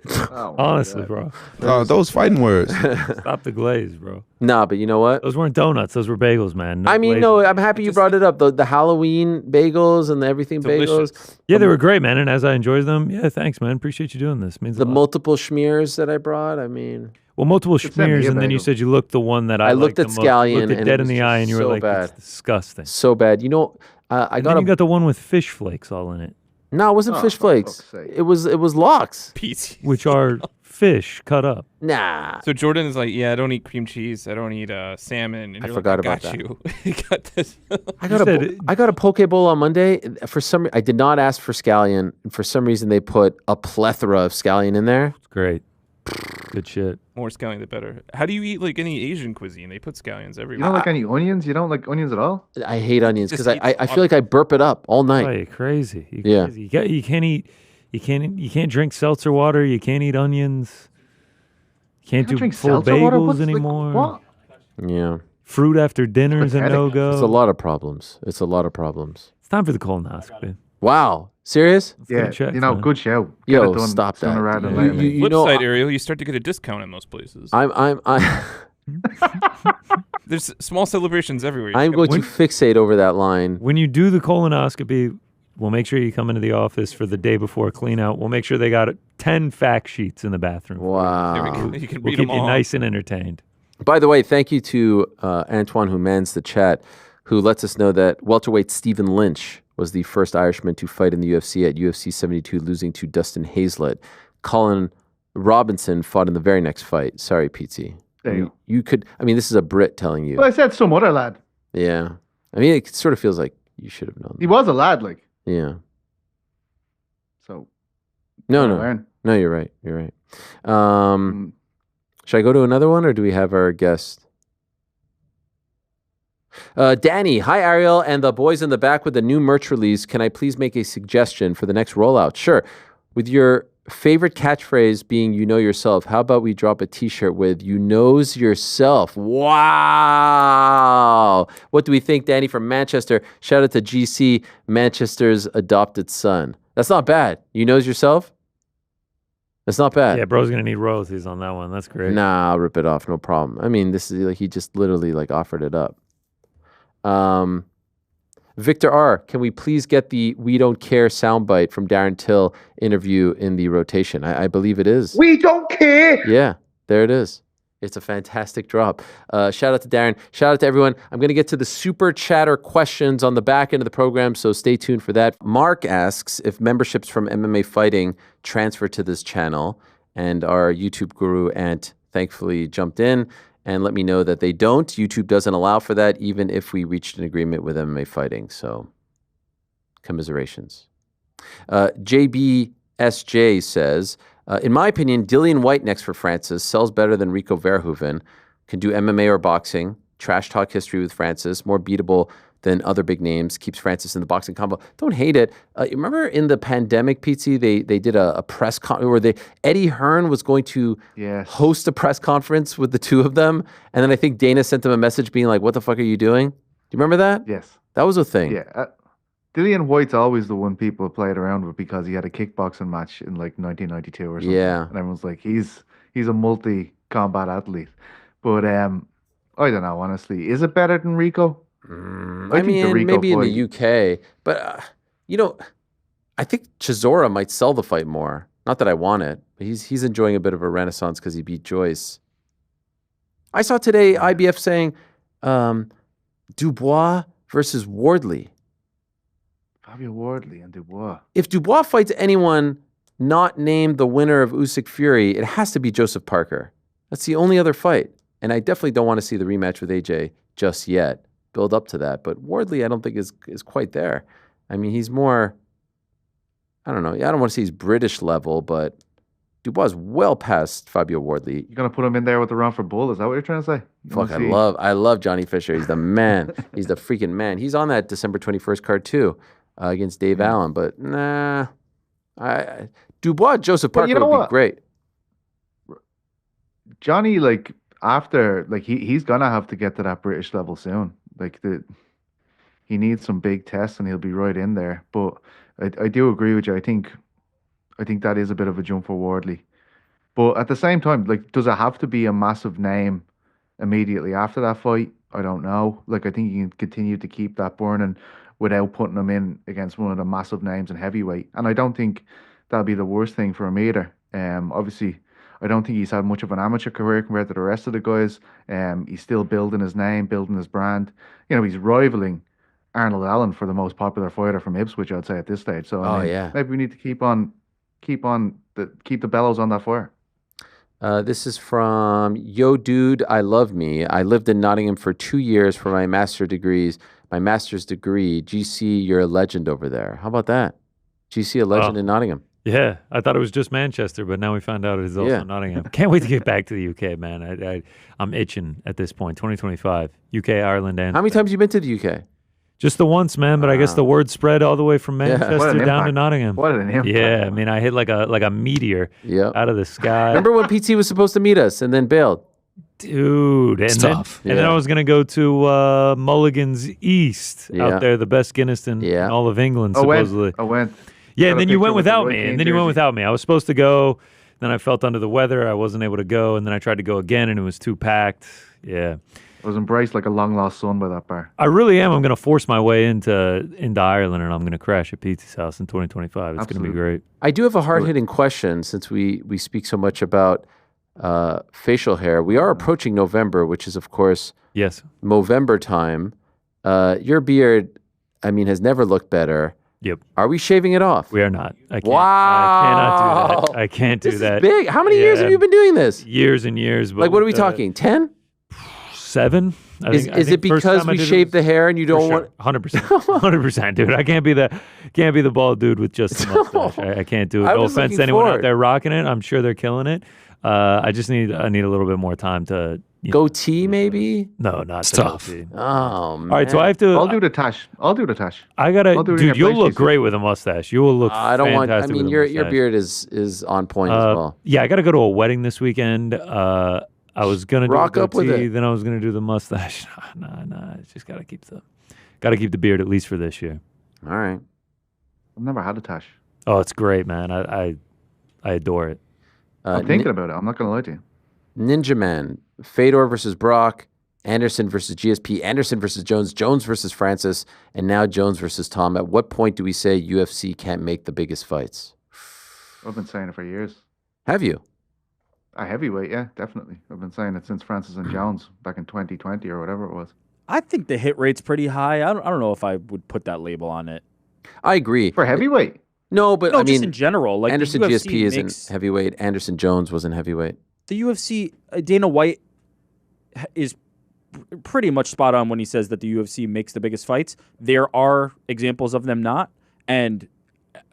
Oh, Honestly, bro. Those fighting words. Stop the glaze, bro. Nah, but you know what? Those weren't donuts. Those were bagels, man. I mean, no, I'm happy you brought it up. The Halloween bagels and the everything Delicious. bagels. Yeah, they were great, man. And as I enjoyed them, yeah, thanks, man. Appreciate you doing this. Means The a lot. multiple schmears that I brought. I mean, Well, multiple Just send me schmears, a and then you bagel. said you looked the one that I looked liked at the most. scallion Looked it and dead it in was the just eye, and you were so like, bad. "It's disgusting." so bad. You know, I And got then a. you got the one with fish flakes all in it, No, it wasn't Oh, fish for flakes. fuck's sake. It was lox. Petesy. which are fish cut up. Nah. So Jordan is like, yeah, I don't eat cream cheese. I don't eat salmon. And I you're forgot like, about I got you. You got this. I got a poke bowl on Monday. For some, I did not ask for scallion. For some reason, they put a plethora of scallion in there. It's great. Good shit. More scallion, the better. How do you eat like any Asian cuisine? They put scallions You everywhere. don't like any onions? You don't like onions at all? I hate onions Just because eat I a feel like I burp it up all Oh, night. you're crazy. You're Yeah. crazy. You can't eat. You can't drink seltzer water. You can't eat onions. You can't do drink full seltzer water? bagels What's, like, anymore. what? Yeah, Fruit after dinner is a pathetic. no-go. it's a lot of problems. It's a lot of problems. It's time for the colonoscopy. Wow, serious? Let's Yeah, get it checked, you know, man. good show. Get Yo, it done stop that. sooner rather than Yeah. later. You Flip know, side, Ariel, you start to get a discount in most places. I'm There's small celebrations everywhere. You I'm just going to fixate over that line. When you do the colonoscopy, we'll make sure you come into the office for the day before clean out. We'll make sure they got 10 fact sheets in the bathroom. Wow. There we go. You can We'll read keep them you all. nice and entertained. By the way, thank you to Antoine who mans the chat, who lets us know that welterweight Stephen Lynch was the first Irishman to fight in the UFC at UFC 72, losing to Dustin Hazlett. Colin Robinson fought in the very next fight. Sorry, Petesy. There you go. You could, I mean, this is a Brit telling you. Well, I said some other lad. Yeah. I mean, it sort of feels like you should have known. He was a lad, like. Yeah. So. No, gotta no. learn. No, you're right. You're right. Should I go to another one or do we have our guest? Danny, hi Ariel and the boys in the back with the new merch release. Can I please make a suggestion for the next rollout? Sure. With your favorite catchphrase being "you know yourself," how about we drop a T-shirt with "you knows yourself"? Wow. What do we think, Danny from Manchester? Shout out to GC, Manchester's adopted son. That's not bad. You knows yourself? That's not bad. Yeah, bro's going to need royalties on that one. That's great. Nah, I'll rip it off. No problem. I mean, this is like he just literally like offered it up. Victor R, can we please get the "We Don't Care" soundbite from Darren Till interview in the rotation? I believe it is. We don't care. Yeah, there it is. It's a fantastic drop. Shout out to Darren. Shout out to everyone. I'm going to get to the super chatter questions on the back end of the program, so stay tuned for that. Mark asks if memberships from MMA Fighting transfer to this channel, and our YouTube guru Ant thankfully jumped in and let me know that they don't. YouTube doesn't allow for that, even if we reached an agreement with MMA Fighting. So, commiserations. JBSJ says, in my opinion, Dillian White next for Francis sells better than Rico Verhoeven. Can do MMA or boxing. Trash talk history with Francis. More beatable than other big names. Keeps Francis in the boxing combo. Don't hate it. You remember in the pandemic, Petesy, they did a press conference where Eddie Hearn was going to host a press conference with the two of them. And then I think Dana sent them a message being like, "What the fuck are you doing?" Do you remember that? Yes. That was a thing. Yeah. Dillian White's always the one people have played around with because he had a kickboxing match in like 1992 or something. Yeah. And everyone's like, he's a multi-combat athlete. But I don't know, honestly. Is it better than Rico? I mean, maybe in the UK. But, I think Chisora might sell the fight more. Not that I want it. But he's enjoying a bit of a renaissance because he beat Joyce. I saw today IBF saying Dubois versus Wardley. Fabio Wardley and Dubois. If Dubois fights anyone not named the winner of Usyk Fury, it has to be Joseph Parker. That's the only other fight. And I definitely don't want to see the rematch with AJ just yet. Build up to that. But Wardley, I don't think is quite there. I mean, he's more, I don't know. I don't want to say he's British level, but Dubois is well past Fabio Wardley. You're gonna put him in there with the run for Bull? Is that what you're trying to say? Fuck, I love Johnny Fisher. He's the man. He's the freaking man. He's on that December 21st card too, against Dave Allen. But nah, Dubois, Joseph Parker would be great. Johnny, after he's gonna have to get to that British level soon. He needs some big tests, and he'll be right in there. But I do agree with you. I think that is a bit of a jump for Wardley. But at the same time, does it have to be a massive name immediately after that fight? I don't know. I think you can continue to keep that burning without putting him in against one of the massive names in heavyweight. And I don't think that'll be the worst thing for him either. Obviously, I don't think he's had much of an amateur career compared to the rest of the guys. He's still building his name, building his brand. He's rivaling Arnold Allen for the most popular fighter from Ipswich, I'd say, at this stage. So maybe we need to keep the bellows on that fire. This is from Yo Dude, I Love Me. I lived in Nottingham for 2 years for my master's degree. GC, you're a legend over there. How about that? GC, a legend in Nottingham. Yeah, I thought it was just Manchester, but now we found out it is also Nottingham. Can't wait to get back to the UK, man. I'm itching at this point. 2025, UK, Ireland, and how many times have you been to the UK? Just the once, man. But I guess the word spread all the way from Manchester down to Nottingham. What an impact! Yeah, I mean, I hit like a meteor out of the sky. Remember when PT was supposed to meet us and then bailed? Dude, and then I was gonna go to Mulligan's East out there, the best Guinness in all of England, supposedly. I went. Yeah, and then you went without me. I was supposed to go. Then I felt under the weather. I wasn't able to go. And then I tried to go again, and it was too packed. Yeah. I was embraced like a long-lost son by that bar. I really am. I'm going to force my way into Ireland, and I'm going to crash at Petesy's house in 2025. It's going to be great. I do have a hard-hitting question since we speak so much about facial hair. We are approaching November, which is, of course, Movember time. Your beard, has never looked better. Yep. Are we shaving it off? We are not. I can't. Wow. I cannot do that. I can't do that. This is big. How many years have you been doing this? Years and years. But what are we talking? 10? 7? Is it because we shaved the hair and you don't want 100%? 100%, dude. I can't be the bald dude with just the mustache. I can't do it. No offense to anyone out there rocking it. I'm sure they're killing it. I need a little bit more time to goatee, maybe? No, not tough. Goatee. Oh man. All right, so I have to. I'll do the tash. I gotta, dude. You'll look great with a mustache. You will look. I don't want. I mean, your beard is on point as well. Yeah, I gotta go to a wedding this weekend. I was gonna do rock up with it. Then I was gonna do the mustache. Nah. It's just gotta keep the beard at least for this year. All right. I've never had a tash. Oh, it's great, man. I adore it. I'm thinking about it. I'm not gonna lie to you. Ninja Man, Fedor versus Brock, Anderson versus GSP, Anderson versus Jones, Jones versus Francis, and now Jones versus Tom. At what point do we say UFC can't make the biggest fights? I've been saying it for years. Have you? A heavyweight, yeah, definitely. I've been saying it since Francis and Jones back in 2020 or whatever it was. I think the hit rate's pretty high. I don't know if I would put that label on it. I agree. For heavyweight? No, but I mean, in general, like Anderson GSP isn't heavyweight. Anderson Jones wasn't heavyweight. The UFC, Dana White is pretty much spot on when he says that the UFC makes the biggest fights. There are examples of them not. And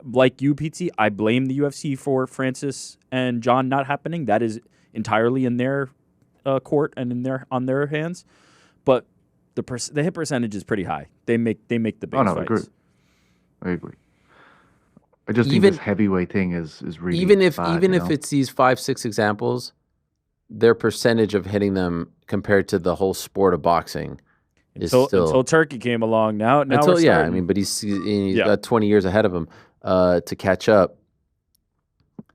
like you, PT, I blame the UFC for Francis and John not happening. That is entirely in their court and on their hands. But the hit percentage is pretty high. They make the biggest fights. I agree. I just think this heavyweight thing is really even if bad, if it's these 5-6 examples, their percentage of hitting them compared to the whole sport of boxing is still until Turkey came along. Now but he's got 20 years ahead of him to catch up.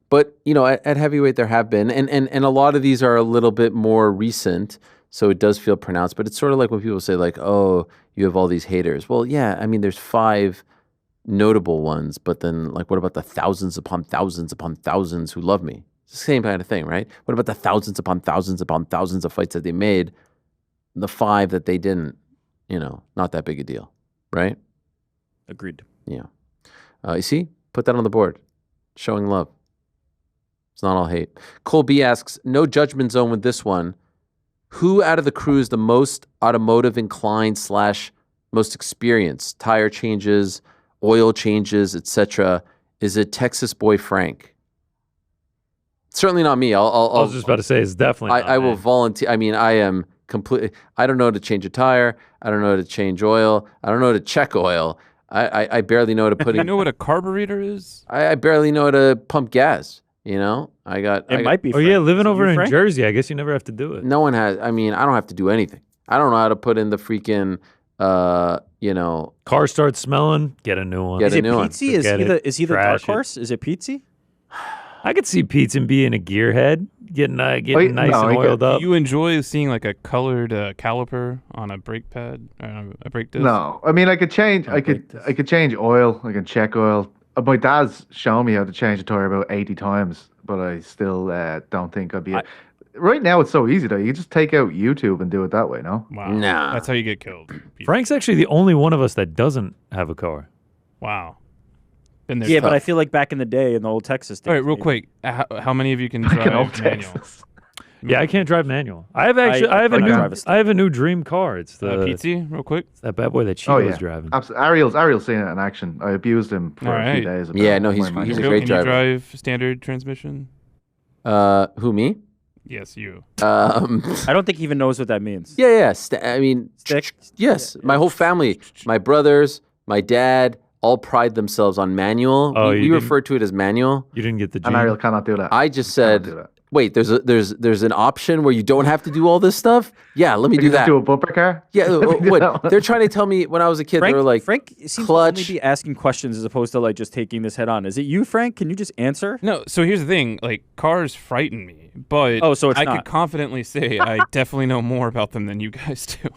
But at heavyweight there have been, and a lot of these are a little bit more recent, so it does feel pronounced. But it's sort of like when people say like, "Oh, you have all these haters." Well, yeah, I mean, there's 5 notable ones, but then like what about the thousands upon thousands who love me? It's the same kind of thing, right? What about the thousands upon thousands of fights that they made? The 5 that they didn't, not that big a deal, right? Agreed. Yeah. You see? Put that on the board. Showing love. It's not all hate. Cole B asks, no judgment zone with this one. Who out of the crew is the most automotive inclined / most experienced? Tire changes, oil changes, etc. Is it Texas boy Frank? Certainly not me. I was just about to say it's definitely. I will volunteer. I mean, I am completely. I don't know how to change a tire. I don't know how to change oil. I don't know how to check oil. I barely know how to put. You know what a carburetor is? I barely know how to pump gas. You know, might be. Oh yeah, living over in Jersey, I guess you never have to do it. No one has. I mean, I don't have to do anything. I don't know how to put in the freaking. Car starts smelling. Get a new one. Is it Petesy? Is he the dark horse? Is it Petesy? I could see Petesy being a gearhead, getting nice and oiled up. Do you enjoy seeing like a colored caliper on a brake pad, a brake disc? No, I mean I could change. I could change oil. I can check oil. My dad's shown me how to change a tire about 80 times, but I still don't think I'd be. Right now, it's so easy though. You just take out YouTube and do it that way. No, wow, nah, that's how you get killed. Frank's actually the only one of us that doesn't have a car. Wow. Yeah, but I feel like back in the day in the old Texas days. All right, real quick, how many of you can drive manual? Yeah, I can't drive manual. I have a new dream car. It's the Petesy, real quick. It's that bad boy that Chico's driving. Absolutely. Ariel's seen it in action. I abused him for a few days. Yeah, no, he's a great driver. Can you drive standard transmission? Who, me? Yes, you. I don't think he even knows what that means. Yeah. I mean, yes. My whole family, my brothers, my dad, all pride themselves on manual. We refer to it as manual. You didn't get the gene. And Ariel cannot do that. I just said, wait, there's an option where you don't have to do all this stuff? Yeah, let me do that. Do a bumper car? Yeah, what? They're trying to tell me when I was a kid, they were like, Frank seems to only be asking questions as opposed to like just taking this head on. Is it you, Frank? Can you just answer? No, so here's the thing. Like, cars frighten me, but I could confidently say I definitely know more about them than you guys do.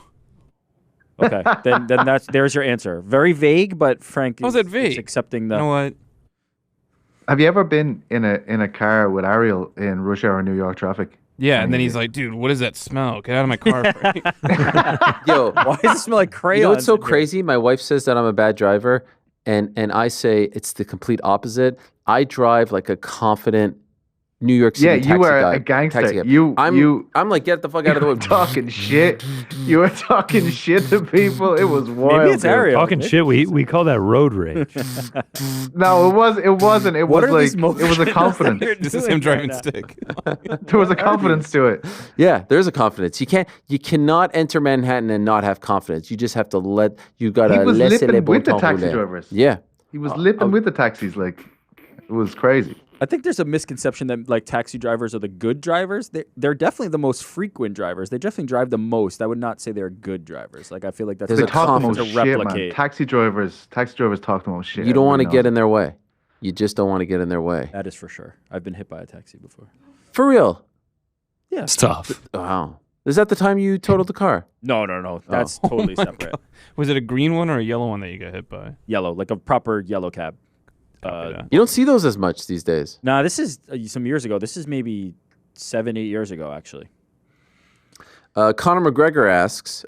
Okay, then there's your answer. Very vague, but Frank is accepting the. You know what? Have you ever been in a car with Ariel in rush hour New York traffic? Yeah, and then he's like, "Dude, what is that smell? Get out of my car!" Frank. Yo, why does it smell like crayons? You know what's so crazy? My wife says that I'm a bad driver, and I say it's the complete opposite. I drive like a confident New York City taxi you are guy, a gangster. I'm like, get the fuck out of the way. Talking shit. You were talking shit to people. It was wild. Maybe it's Ariel. Talking shit. We call that road rage. No, it wasn't. It was a confidence. This is him driving stick. There was a confidence to it. Yeah, there's a confidence. You cannot enter Manhattan and not have confidence. You just have to you gotta. He was lipping with the taxi drivers. Yeah, he was lipping with the taxis. Like, it was crazy. I think there's a misconception that like taxi drivers are the good drivers. They're definitely the most frequent drivers. They definitely drive the most. I would not say they're good drivers. Like I feel like that's they talk the most shit, man. Taxi drivers talk the most shit. You don't want to get in their way. You just don't want to get in their way. That is for sure. I've been hit by a taxi before. For real? Yeah. It's tough. Wow. Is that the time you totaled the car? No. That's totally separate. God. Was it a green one or a yellow one that you got hit by? Yellow, like a proper yellow cab. You don't see those as much these days. Nah, this is some years ago. This is maybe 7-8 years ago, actually. Conor McGregor asks,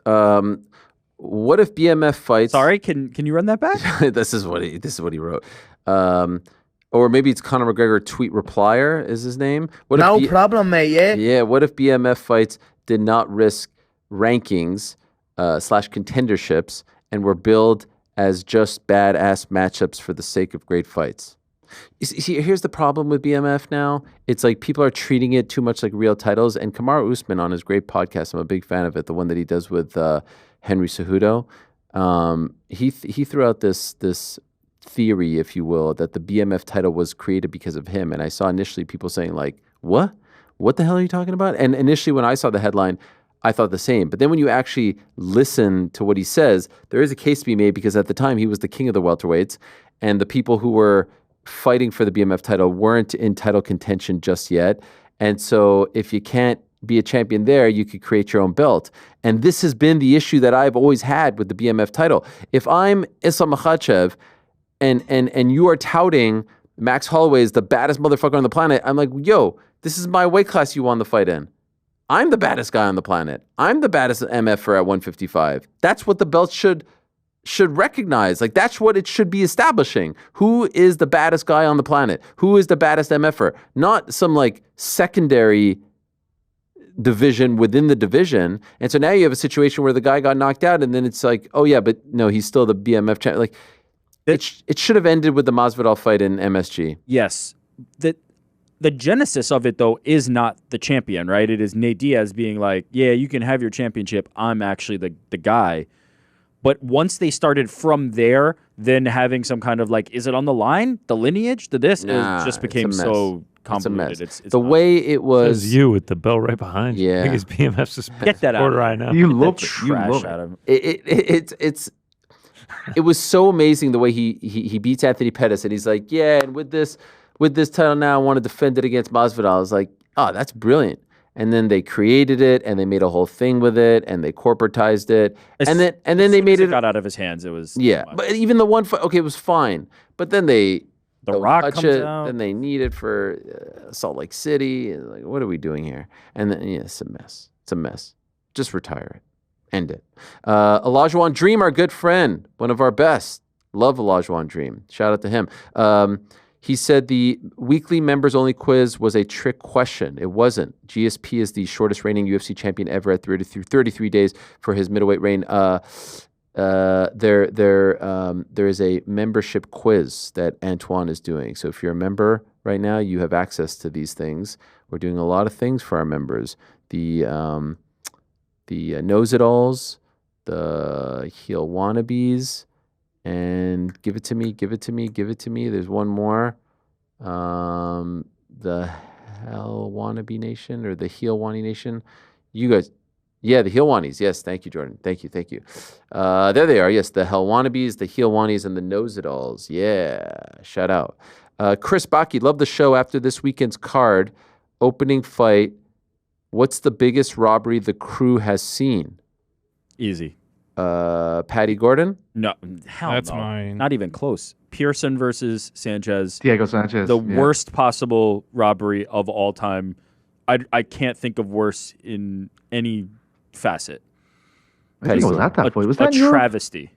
"What if BMF fights?" Sorry, can you run that back? This is what he wrote. Or maybe it's Conor McGregor tweet replier is his name. No problem, mate. Yeah. Yeah. What if BMF fights did not risk rankings / contenderships and were billed as just badass matchups for the sake of great fights? You see, here's the problem with BMF now. It's like people are treating it too much like real titles. And Kamaru Usman on his great podcast, I'm a big fan of it, the one that he does with Henry Cejudo. He threw out this theory, if you will, that the BMF title was created because of him. And I saw initially people saying like, what? What the hell are you talking about? And initially when I saw the headline, I thought the same. But then when you actually listen to what he says, there is a case to be made because at the time he was the king of the welterweights, and the people who were fighting for the BMF title weren't in title contention just yet. And so if you can't be a champion there, you could create your own belt. And this has been the issue that I've always had with the BMF title. If I'm Islam Makhachev and you are touting Max Holloway is the baddest motherfucker on the planet, I'm like, yo, this is my weight class you won the fight in. I'm the baddest guy on the planet. I'm the baddest MFer at 155. That's what the belt should recognize. Like, that's what it should be establishing. Who is the baddest guy on the planet? Who is the baddest MFer? Not some like secondary division within the division. And so now you have a situation where the guy got knocked out and then it's like, oh yeah, but no, he's still the BMF champion. Like, it should have ended with the Masvidal fight in MSG. Yes. the genesis of it, though, is not the champion, right? It is Nate Diaz being like, yeah, you can have your championship. I'm actually the guy. But once they started from there, then having some kind of like, is it on the line? The lineage to this just became so convoluted. It's the way it was. It's you with the bell right behind you. Yeah. Biggest BMF suspect. Get that out right now. You love trash out of him. It was so amazing the way he beats Anthony Pettis, and he's like, yeah, and with this title now, I want to defend it against Masvidal. I was like, oh, that's brilliant. And then they created it, and they made a whole thing with it, and they corporatized it, and then they made it got out of his hands. It was but even the one fight, okay, it was fine, but then the Rock comes out. Then they need it for Salt Lake City. And like, what are we doing here? And then it's a mess. It's a mess. Just retire it. End it. Olajuwon Dream, our good friend, one of our best. Love Olajuwon Dream. Shout out to him. He said the weekly members-only quiz was a trick question. It wasn't. GSP is the shortest reigning UFC champion ever at 33 days for his middleweight reign. There is a membership quiz that Antoine is doing. So if you're a member right now, you have access to these things. We're doing a lot of things for our members. The Knows-It-Alls, the Heel Wannabes, and give it to me. There's one more. The Hell Wannabe Nation or the Heel Wani Nation. You guys, yeah, the Heel Wanis. Yes, thank you, Jordan. Thank you. There they are. Yes, the Hell Wannabes, the Heel Wanis, and the Knows-It-Alls. Yeah, shout out. Chris Baki, love the show after this weekend's card. Opening fight. What's the biggest robbery the crew has seen? Easy. Patty Gordon? No, hell That's no. mine. Not even close. Pearson versus Sanchez. Diego Sanchez. The worst possible robbery of all time. I can't think of worse in any facet. I think it was at that fight. Was that a travesty?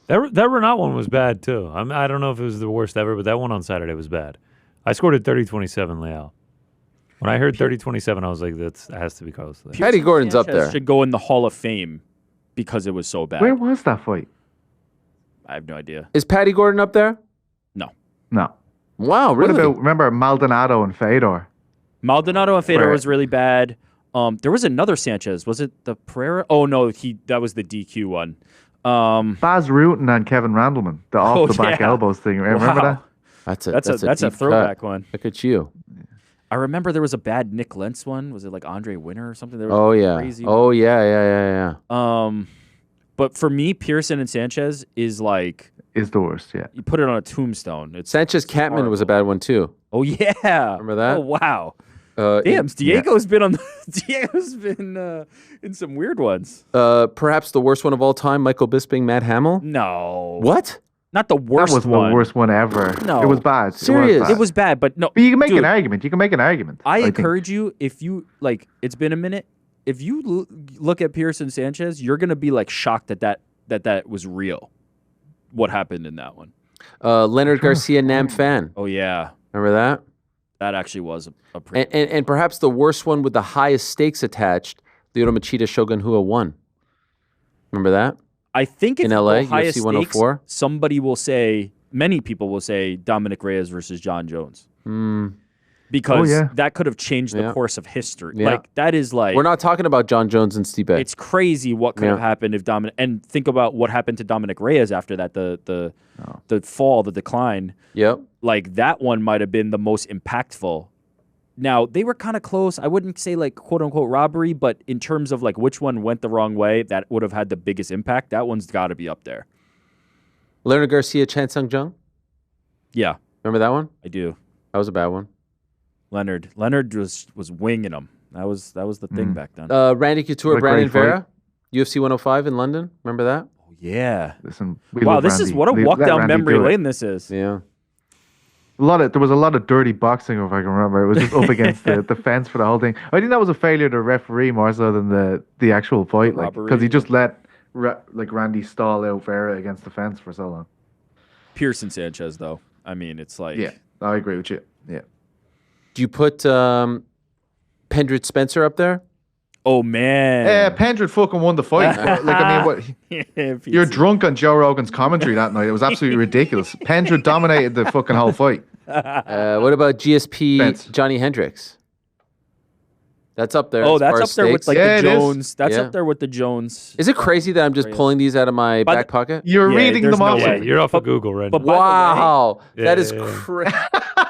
That Renat one was bad too. I don't know if it was the worst ever, but that one on Saturday was bad. I scored at 30-27, Leal. When I heard 30-27, I was like, that has to be close. Patty Gordon's up there. Should go in the Hall of Fame because it was so bad. Where was that fight? I have no idea. Is Patty Gordon up there? No. Wow, really? What about, remember Maldonado and Fedor? Maldonado and Fedor was really bad. There was another Sanchez. Was it the Pereira? Oh, no, that was the DQ one. Baz Rutten and Kevin Randleman. The off-the-back elbows thing. Remember that? That's a throwback one. Look at you. I remember there was a bad Nick Lentz one. Was it like Andre Winner or something? There was crazy yeah. But for me, Pearson and Sanchez is the worst, yeah. You put it on a tombstone. Sanchez Catman was a bad one too. Oh yeah. Remember that? Oh wow. Damn, Diego's been in some weird ones. Perhaps the worst one of all time, Michael Bisping, Matt Hamill? No. What? Not the worst one. That was the worst one ever. No. It was bad. Serious? It was bad, but no. But you can make an argument. You can make an argument. I encourage you, if you, it's been a minute, if you look at Pearson Sanchez, you're going to be, shocked that was real, what happened in that one. Leonard Garcia, Nam Fan. Oh, yeah. Remember that? That actually was a pretty... And perhaps the worst one with the highest stakes attached, Lyoto Machida, Shogun Rua 1. Remember that? I think if in LA, the highest UFC 104? Stakes, many people will say Dominic Reyes versus John Jones. Because that could have changed the course of history. Yeah. That is We're not talking about John Jones and Stipe. It's crazy what could have happened if Dominic... And think about what happened to Dominic Reyes after that, the fall, the decline. Yep. That one might have been the most impactful. Now, they were kind of close. I wouldn't say, quote-unquote robbery, but in terms of, which one went the wrong way, that would have had the biggest impact. That one's got to be up there. Leonard Garcia, Chan Sung Jung? Yeah. Remember that one? I do. That was a bad one. Leonard was winging him. That was the thing back then. Randy Couture, Brandon Vera, UFC 105 in London. Remember that? Oh, yeah. Listen, wow, this is what a walk down memory lane this is. Yeah. There was a lot of dirty boxing, if I can remember. It was just up against the fence for the whole thing. I think that was a failure to referee more so than the actual fight, because he just let Randy stall out Vera against the fence for so long. Pearson Sanchez, though. I mean, it's yeah, I agree with you. Yeah. Do you put Pendred Spencer up there? Oh man! Yeah, Pendred fucking won the fight. You're drunk on Joe Rogan's commentary that night. It was absolutely ridiculous. Pendred dominated the fucking whole fight. What about GSP Spence. Johnny Hendricks? That's up there. Oh, as far that's as up there with stakes. like Yeah, the it is. Jones. That's Yeah. up there with the Jones. Is it crazy that I'm just pulling these out of my But- back pocket? You're Yeah, reading there's them no off. way. Yeah, you're off of Google right but now. by the way- Wow, that is Yeah. crazy.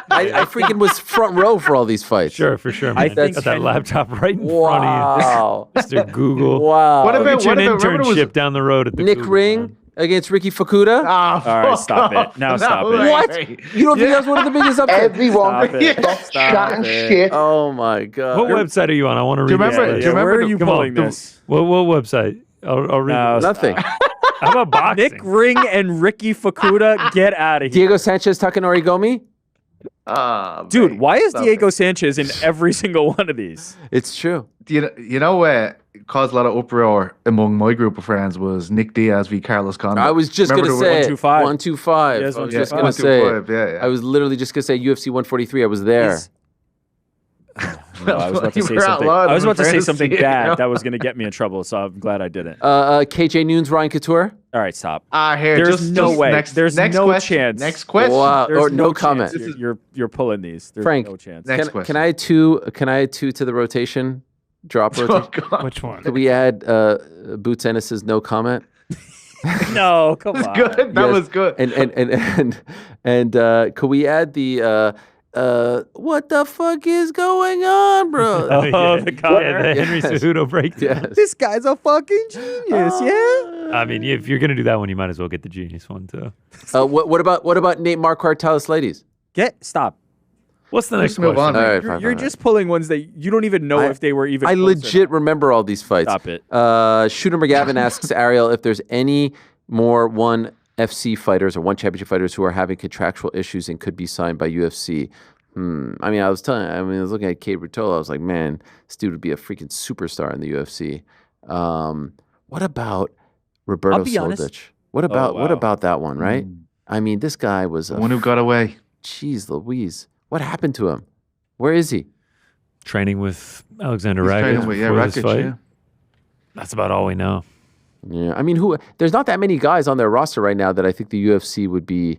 I freaking was front row for all these fights. Sure, for sure, I man. think Got that Henry- laptop right in Wow. front of you. Mr. Google. Wow. What Get about you an remember it was- internship down the road at the Nick Google, Ring man. against Ricky Fukuda? Ah, All right, fuck stop it. off. Now No stop it. way. What? You don't think that was one of the biggest upsets? Everyone Stop it. gets Stop chatting it. shit. Oh my god. What website are you on? I want to read Do you remember- this. do you remember where are the- you Come on, pulling this? What website? I'll read No, it. Nothing. How about boxing? Nick Ring and Ricky Fukuda, get out of here. Diego Sanchez Takanori Gomi? Dude, why is Stop Diego Sanchez in every single one of these? It's true. You know it caused a lot of uproar among my group of friends was Nick Diaz v Carlos Condit. I was just going to Remember say 125. 125. Yes, I was 125. just going to say. Yeah. I was literally just going to say UFC 143. I was there. No, I was about to You say were something. outlawed I was in about to say fantasy, something you bad know? that was going to get me in trouble, so I'm glad I didn't. KJ Noons, Ryan Couture? All right, stop. Here, There's just no way. Next, There's next no question. chance. Next question. Wow. There's Or no chance comment. You're pulling these. There's Frank, no chance. Next Can question. I add two? Can I add two to the rotation? Drop Oh, rotation? God. Which one? Could we add Boots Ennis's no comment? No, come on. Good. That Yes. was good. And could we add the what the fuck is going on, bro? Oh, yeah. the Connor. Yeah, the Henry Yes. Cejudo breakdown. Yes. This guy's a fucking genius, yeah? I mean, if you're gonna do that one, you might as well get the genius one too. What about Nate Marquardt, Talis Ladies? Stop. What's the next Let's move question? on. All right, You're, fine, you're fine, just pulling ones that you don't even know if they were even I close or legit not. remember all these fights. Stop it. Shooter McGavin asks Ariel if there's any more ONE FC fighters or ONE Championship fighters who are having contractual issues and could be signed by UFC. I mean, I was looking at Cade Rutola. I was like, man, this dude would be a freaking superstar in the UFC. What about Roberto I'll be honest. Soldic? What wow. about that one, right? I mean, this guy was The one who got away. Jeez Louise. What happened to him? Where is he? Training with Alexander He's Rakic training with, before this Rakic, fight. yeah. That's about all we know. Yeah, I mean, there's not that many guys on their roster right now that I think the UFC would be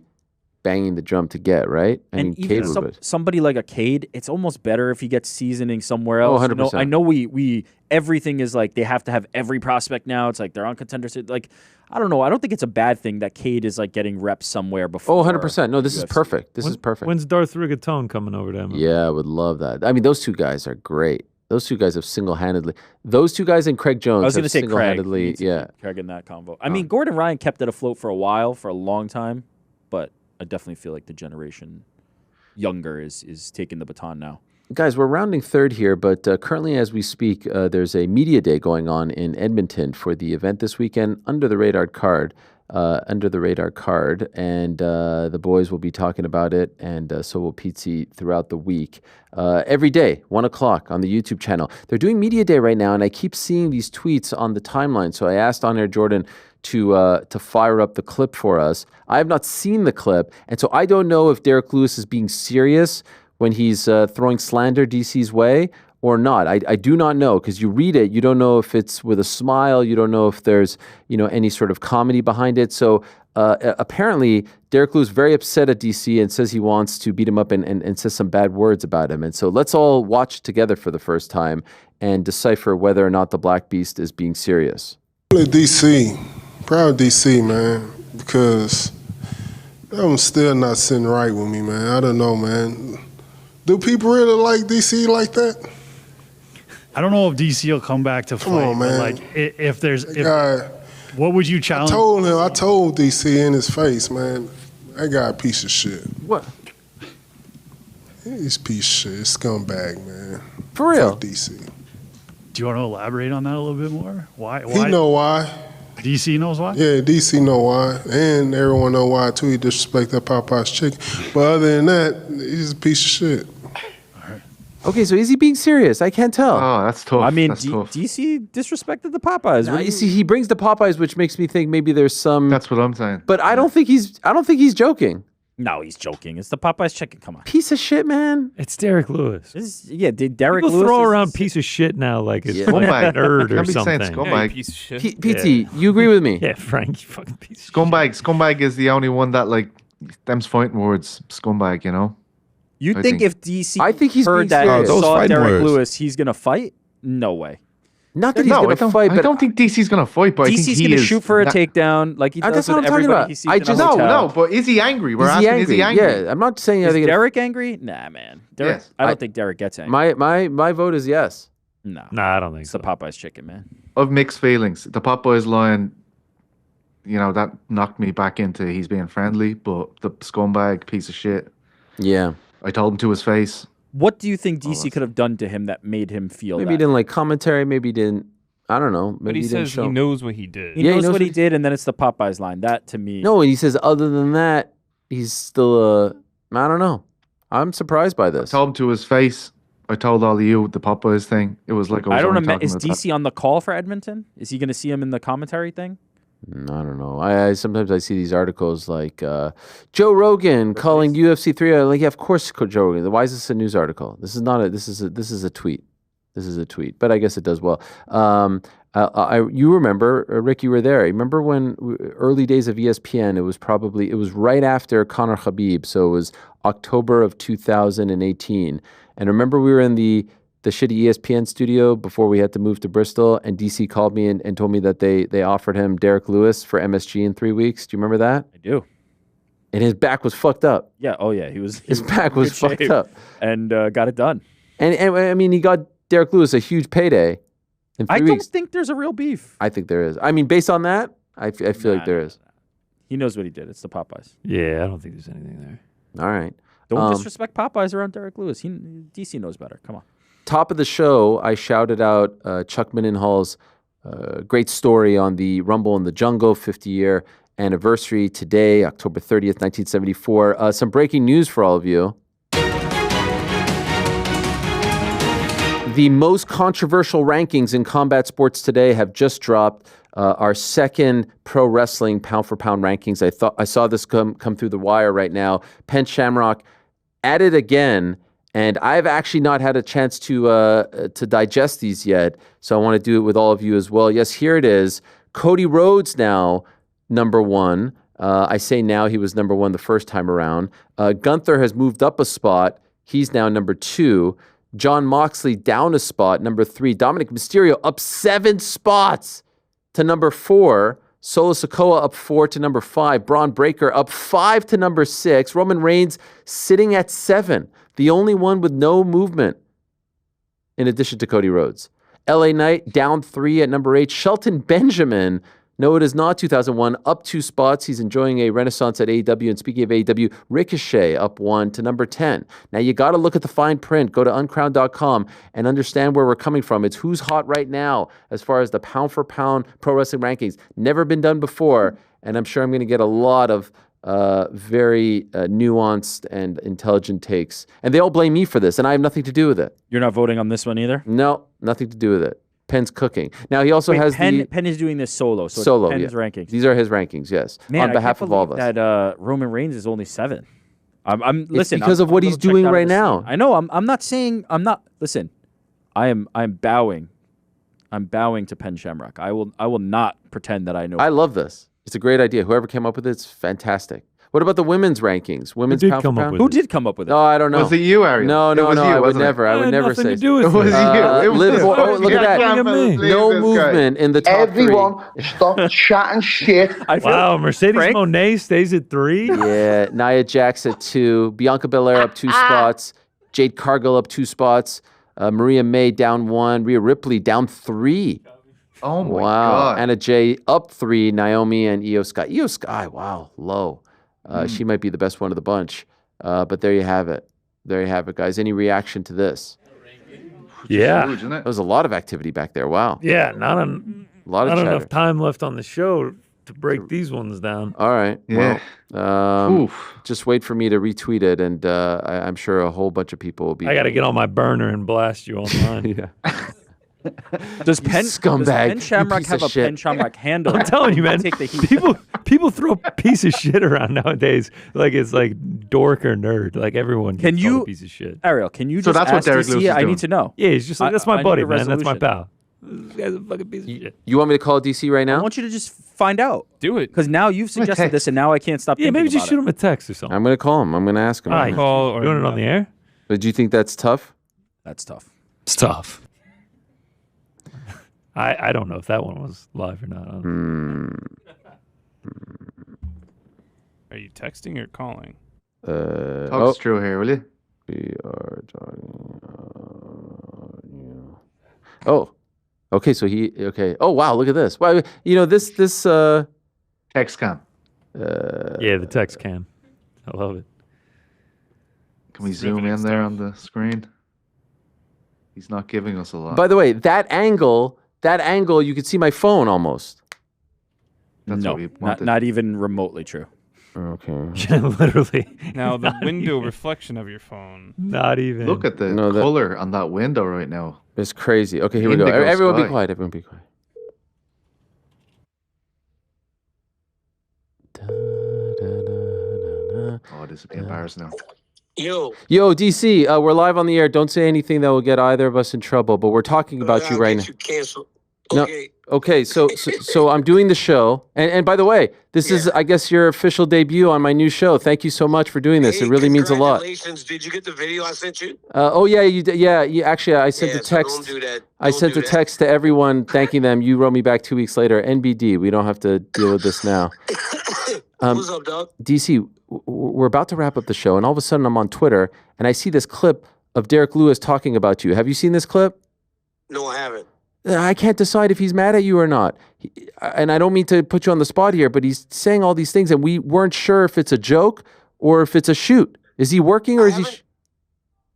banging the drum to get, right? I mean, even Cade would. somebody like a Cade, it's almost better if he gets seasoning somewhere Oh, else. 100%. I know we everything is like they have to have every prospect now. It's like they're on contenders. Like, I don't know. I don't think it's a bad thing that Cade is like getting reps somewhere before. Oh, 100%. No, this is UFC. perfect. This is perfect. When's Darth Rigatone coming over to him? Yeah, I would love that. I mean, those two guys are great. Those two guys have single-handedly. Those two guys and Craig Jones I was have going to say Craig. single-handedly. You need to Yeah. keep Craig in that combo. I mean, Gordon Ryan kept it afloat for a while, for a long time, but I definitely feel like the generation younger is taking the baton now. Guys, we're rounding third here, but currently as we speak, there's a media day going on in Edmonton for the event this weekend, Under the Radar card, and the boys will be talking about it, and so will Petesy throughout the week. Every day, 1 o'clock on the YouTube channel. They're doing media day right now, and I keep seeing these tweets on the timeline, so I asked On Air Jordan to fire up the clip for us. I have not seen the clip, and so I don't know if Derek Lewis is being serious when he's throwing slander DC's way or not. I do not know, because you read it, you don't know if it's with a smile, you don't know if there's any sort of comedy behind it. So apparently Derek Lewis is very upset at DC and says he wants to beat him up and says some bad words about him. And so let's all watch together for the first time and decipher whether or not the Black Beast is being serious. DC, proud DC, man, because I'm still not sitting right with me, man. I don't know, man. Do people really like DC like that? I don't know if DC will come back to fight. Come on, man. Like, if guy, what would you challenge? I told DC in his face, man, that guy a piece of shit. What? He's a piece of shit. Scumbag, man. For real? Fuck DC. Do you want to elaborate on that a little bit more? Why? He know why. DC knows why? Yeah, DC know why. And everyone know why, too. He disrespect that Popeye's chicken. But other than that, he's a piece of shit. Okay, so is he being serious? I can't tell. Oh, that's tough. I mean, that's tough. DC disrespected the Popeyes. You see, he brings the Popeyes, which makes me think maybe there's some. That's what I'm saying. But I don't think he's joking. No, he's joking. It's the Popeyes chicken. Come on. Piece of shit, man. It's Derek Lewis. Derek People Lewis throw is- around piece of shit now like it's Yeah. like a Scumbag. nerd or Can't be saying something. scumbag. Piece of shit. PT, you agree with me? Yeah, Frank, you fucking piece of shit. Scumbag is the only one that like them's fighting words. Scumbag, You think if DC I think he's heard that serious. saw Derek Lewis, he's going to fight? No way. Not that he's going to fight, but I don't think DC's going to fight. But DC's going to shoot for a takedown like he does with everybody he sees in a hotel. No, but is he angry? We're asking, is he angry? Yeah, I'm not saying. Is Derek angry? Nah, man. Derek, yes. I don't think Derek gets angry. My vote is yes. No, I don't think it's so. the Popeyes chicken, man. Of mixed feelings. The Popeyes line, that knocked me back into he's being friendly, but the scumbag piece of shit. Yeah. I told him to his face. What do you think DC could have done to him that made him feel Maybe he didn't like commentary. Maybe he didn't. I don't know. Maybe but he says he knows what he did. He knows what he did, and then it's the Popeyes line. That, to me... No, and he says other than that, he's still I don't know. I'm surprised by this. I told him to his face. I told all of you the Popeyes thing. It was like I don't know. Is DC on the call for Edmonton? Is he going to see him in the commentary thing? I don't know. I sometimes I see these articles like Joe Rogan calling UFC 3. I'm like, yeah, of course, Joe Rogan. Why is this a news article? This is not a. This is a tweet. This is a tweet, but I guess it does well. You remember, Rick? You were there. Remember when early days of ESPN? It was right after Conor Khabib, so it was October of 2018. And remember, we were in the shitty ESPN studio before we had to move to Bristol, and DC called me and told me that they offered him Derek Lewis for MSG in 3 weeks. Do you remember that? I do. And his back was fucked up. Yeah. Oh yeah. His back was fucked up, and got it done. And I mean, he got Derek Lewis a huge payday. In 3 weeks. Don't think there's a real beef. I think there is. I mean, based on that, I feel like there is. He knows what he did. It's the Popeyes. Yeah, I don't think there's anything there. All right. Don't disrespect Popeyes around Derek Lewis. DC knows better. Come on. Top of the show, I shouted out Chuck Mindenhall's great story on the Rumble in the Jungle 50-year anniversary today, October 30th, 1974. Some breaking news for all of you. The most controversial rankings in combat sports today have just dropped. Our second pro wrestling pound-for-pound rankings. I saw this come through the wire right now. Penn Shamrock at it again. And I've actually not had a chance to digest these yet, so I want to do it with all of you as well. Yes, here it is. Cody Rhodes now number one. I say now, he was number one the first time around. Gunther has moved up a spot. He's now number 2. John Moxley down a spot, number 3. Dominic Mysterio up 7 spots to number 4. Solo Sikoa up 4 to number 5. Braun Breaker up 5 to number 6. Roman Reigns sitting at 7. The only one with no movement, in addition to Cody Rhodes. LA Knight down 3 at number 8. Shelton Benjamin, no, it is not 2001, up 2 spots. He's enjoying a renaissance at AEW. And speaking of AEW, Ricochet up 1 to number 10. Now, you got to look at the fine print. Go to uncrowned.com and understand where we're coming from. It's who's hot right now as far as the pound-for-pound pro wrestling rankings. Never been done before, and I'm sure I'm going to get a lot of very nuanced and intelligent takes. And they all blame me for this, and I have nothing to do with it. You're not voting on this one either? No, nothing to do with it. Penn's cooking. Now, he also has Penn is doing this solo, so solo, it's Penn's rankings. These are his rankings, yes, Man, on behalf of all of us. That Roman Reigns is only 7. Listen, because of what he's doing right now. I know. I'm not saying. I'm not. Listen, I'm bowing. I'm bowing to Penn Shamrock. I will not pretend that I know. I love this. It's a great idea. Whoever came up with it's fantastic. What about the women's rankings? Women's Who did come up with it? No, I don't know. Was it you, Ariel? No. I would never. I would never say. To do with it was you. It was look at that. No movement in the top 3. Everyone, stop chatting shit. Wow, Mercedes Moné stays at 3. Yeah, Nia Jax at 2. Bianca Belair up 2 spots. Jade Cargill up 2 spots. Maria May down 1. Rhea Ripley down 3. Oh my God. Anna Jay up 3. Naomi and Io Sky. Io Sky, wow, low. She might be the best one of the bunch. But there you have it. There you have it, guys. Any reaction to this? Yeah. Huge, isn't it? There was a lot of activity back there. Wow. Yeah, not enough time left on the show to break these ones down. All right. Yeah. Well, just wait for me to retweet it, and I'm sure a whole bunch of people will be. I got to get on my burner and blast you online. Yeah. Does Penn Shamrock have a shit. Penn Shamrock handle? I'm telling you, man. Take the heat. People throw piece of shit around nowadays. Like it's like dork or nerd. Like everyone can a piece of shit. Ariel, can you So just that's what ask Derek DC? Lewis is I doing. need to know. Yeah, he's just like, that's my buddy, man. That's my pal. This guy's a fucking piece of shit. You want me to call DC right now? I want you to just find out. Do it. Because now you've suggested this, and now I can't stop thinking maybe just about shoot him a text or something. I'm going to call him. I'm going to ask him. Call or doing it on the air? But do you think that's tough? That's tough. It's tough. I don't know if that one was live or not. Are you texting or calling? Talk us through here, will you? We are talking. Okay. So okay. Oh wow, look at this. Wow, this text cam. Yeah, the text cam. I love it. Can we zoom in there on the screen? He's not giving us a lot. By the way, that angle, you could see my phone almost. That's no, what we wanted. not even remotely true. Okay. Literally. Now the window reflection of your phone. Not even. Look at the color on that window right now. It's crazy. Okay, here we go. Everyone be quiet. Everyone be quiet. Oh, this would be embarrassing now. Yo, DC, we're live on the air. Don't say anything that will get either of us in trouble, but we're talking about you right now. Cancel. Okay. No, okay, so I'm doing the show. And by the way, this is, I guess, your official debut on my new show. Thank you so much for doing this. It really means a lot. Congratulations. Did you get the video I sent you? You did. Yeah, actually, I sent a text. So don't do that. I sent a text to everyone thanking them. You wrote me back 2 weeks later. NBD, we don't have to deal with this now. What's up, dog? DC, we're about to wrap up the show, and all of a sudden I'm on Twitter, and I see this clip of Derek Lewis talking about you. Have you seen this clip? No, I haven't. I can't decide if he's mad at you or not. And I don't mean to put you on the spot here, but he's saying all these things, and we weren't sure if it's a joke or if it's a shoot. Is he working or is he...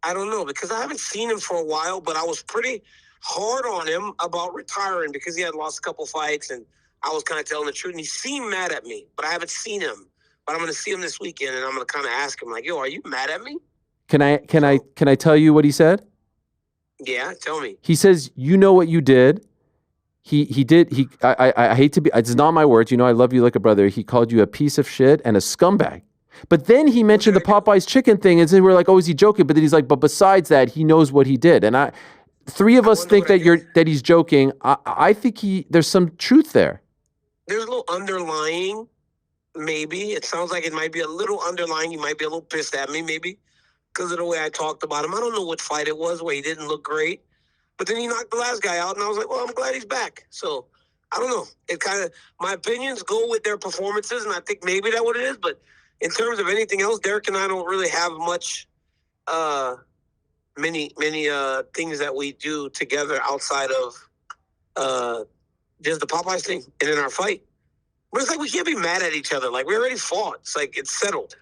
I don't know, because I haven't seen him for a while, but I was pretty hard on him about retiring because he had lost a couple fights, and I was kind of telling the truth, and he seemed mad at me, but I haven't seen him. But I'm going to see him this weekend, and I'm going to kind of ask him, like, yo, are you mad at me? Can I tell you what he said? Yeah, tell me. He says, you know what you did. I hate to be, it's not my words. I love you like a brother. He called you a piece of shit and a scumbag. But then he mentioned the Popeye's chicken thing, and then we're like, oh, is he joking? But then he's like, but besides that, he knows what he did. And three of us think that he's joking. I think there's some truth there. There's a little underlying, maybe. It sounds like it might be a little underlying. You might be a little pissed at me, maybe, because of the way I talked about him. I don't know what fight it was where he didn't look great. But then he knocked the last guy out, and I was like, well, I'm glad he's back. So, I don't know. It kind of, my opinions go with their performances, and I think maybe that's what it is. But in terms of anything else, Derek and I don't really have much, many things that we do together outside of just the Popeyes thing and in our fight. But it's like we can't be mad at each other. Like, we already fought. It's like it's settled.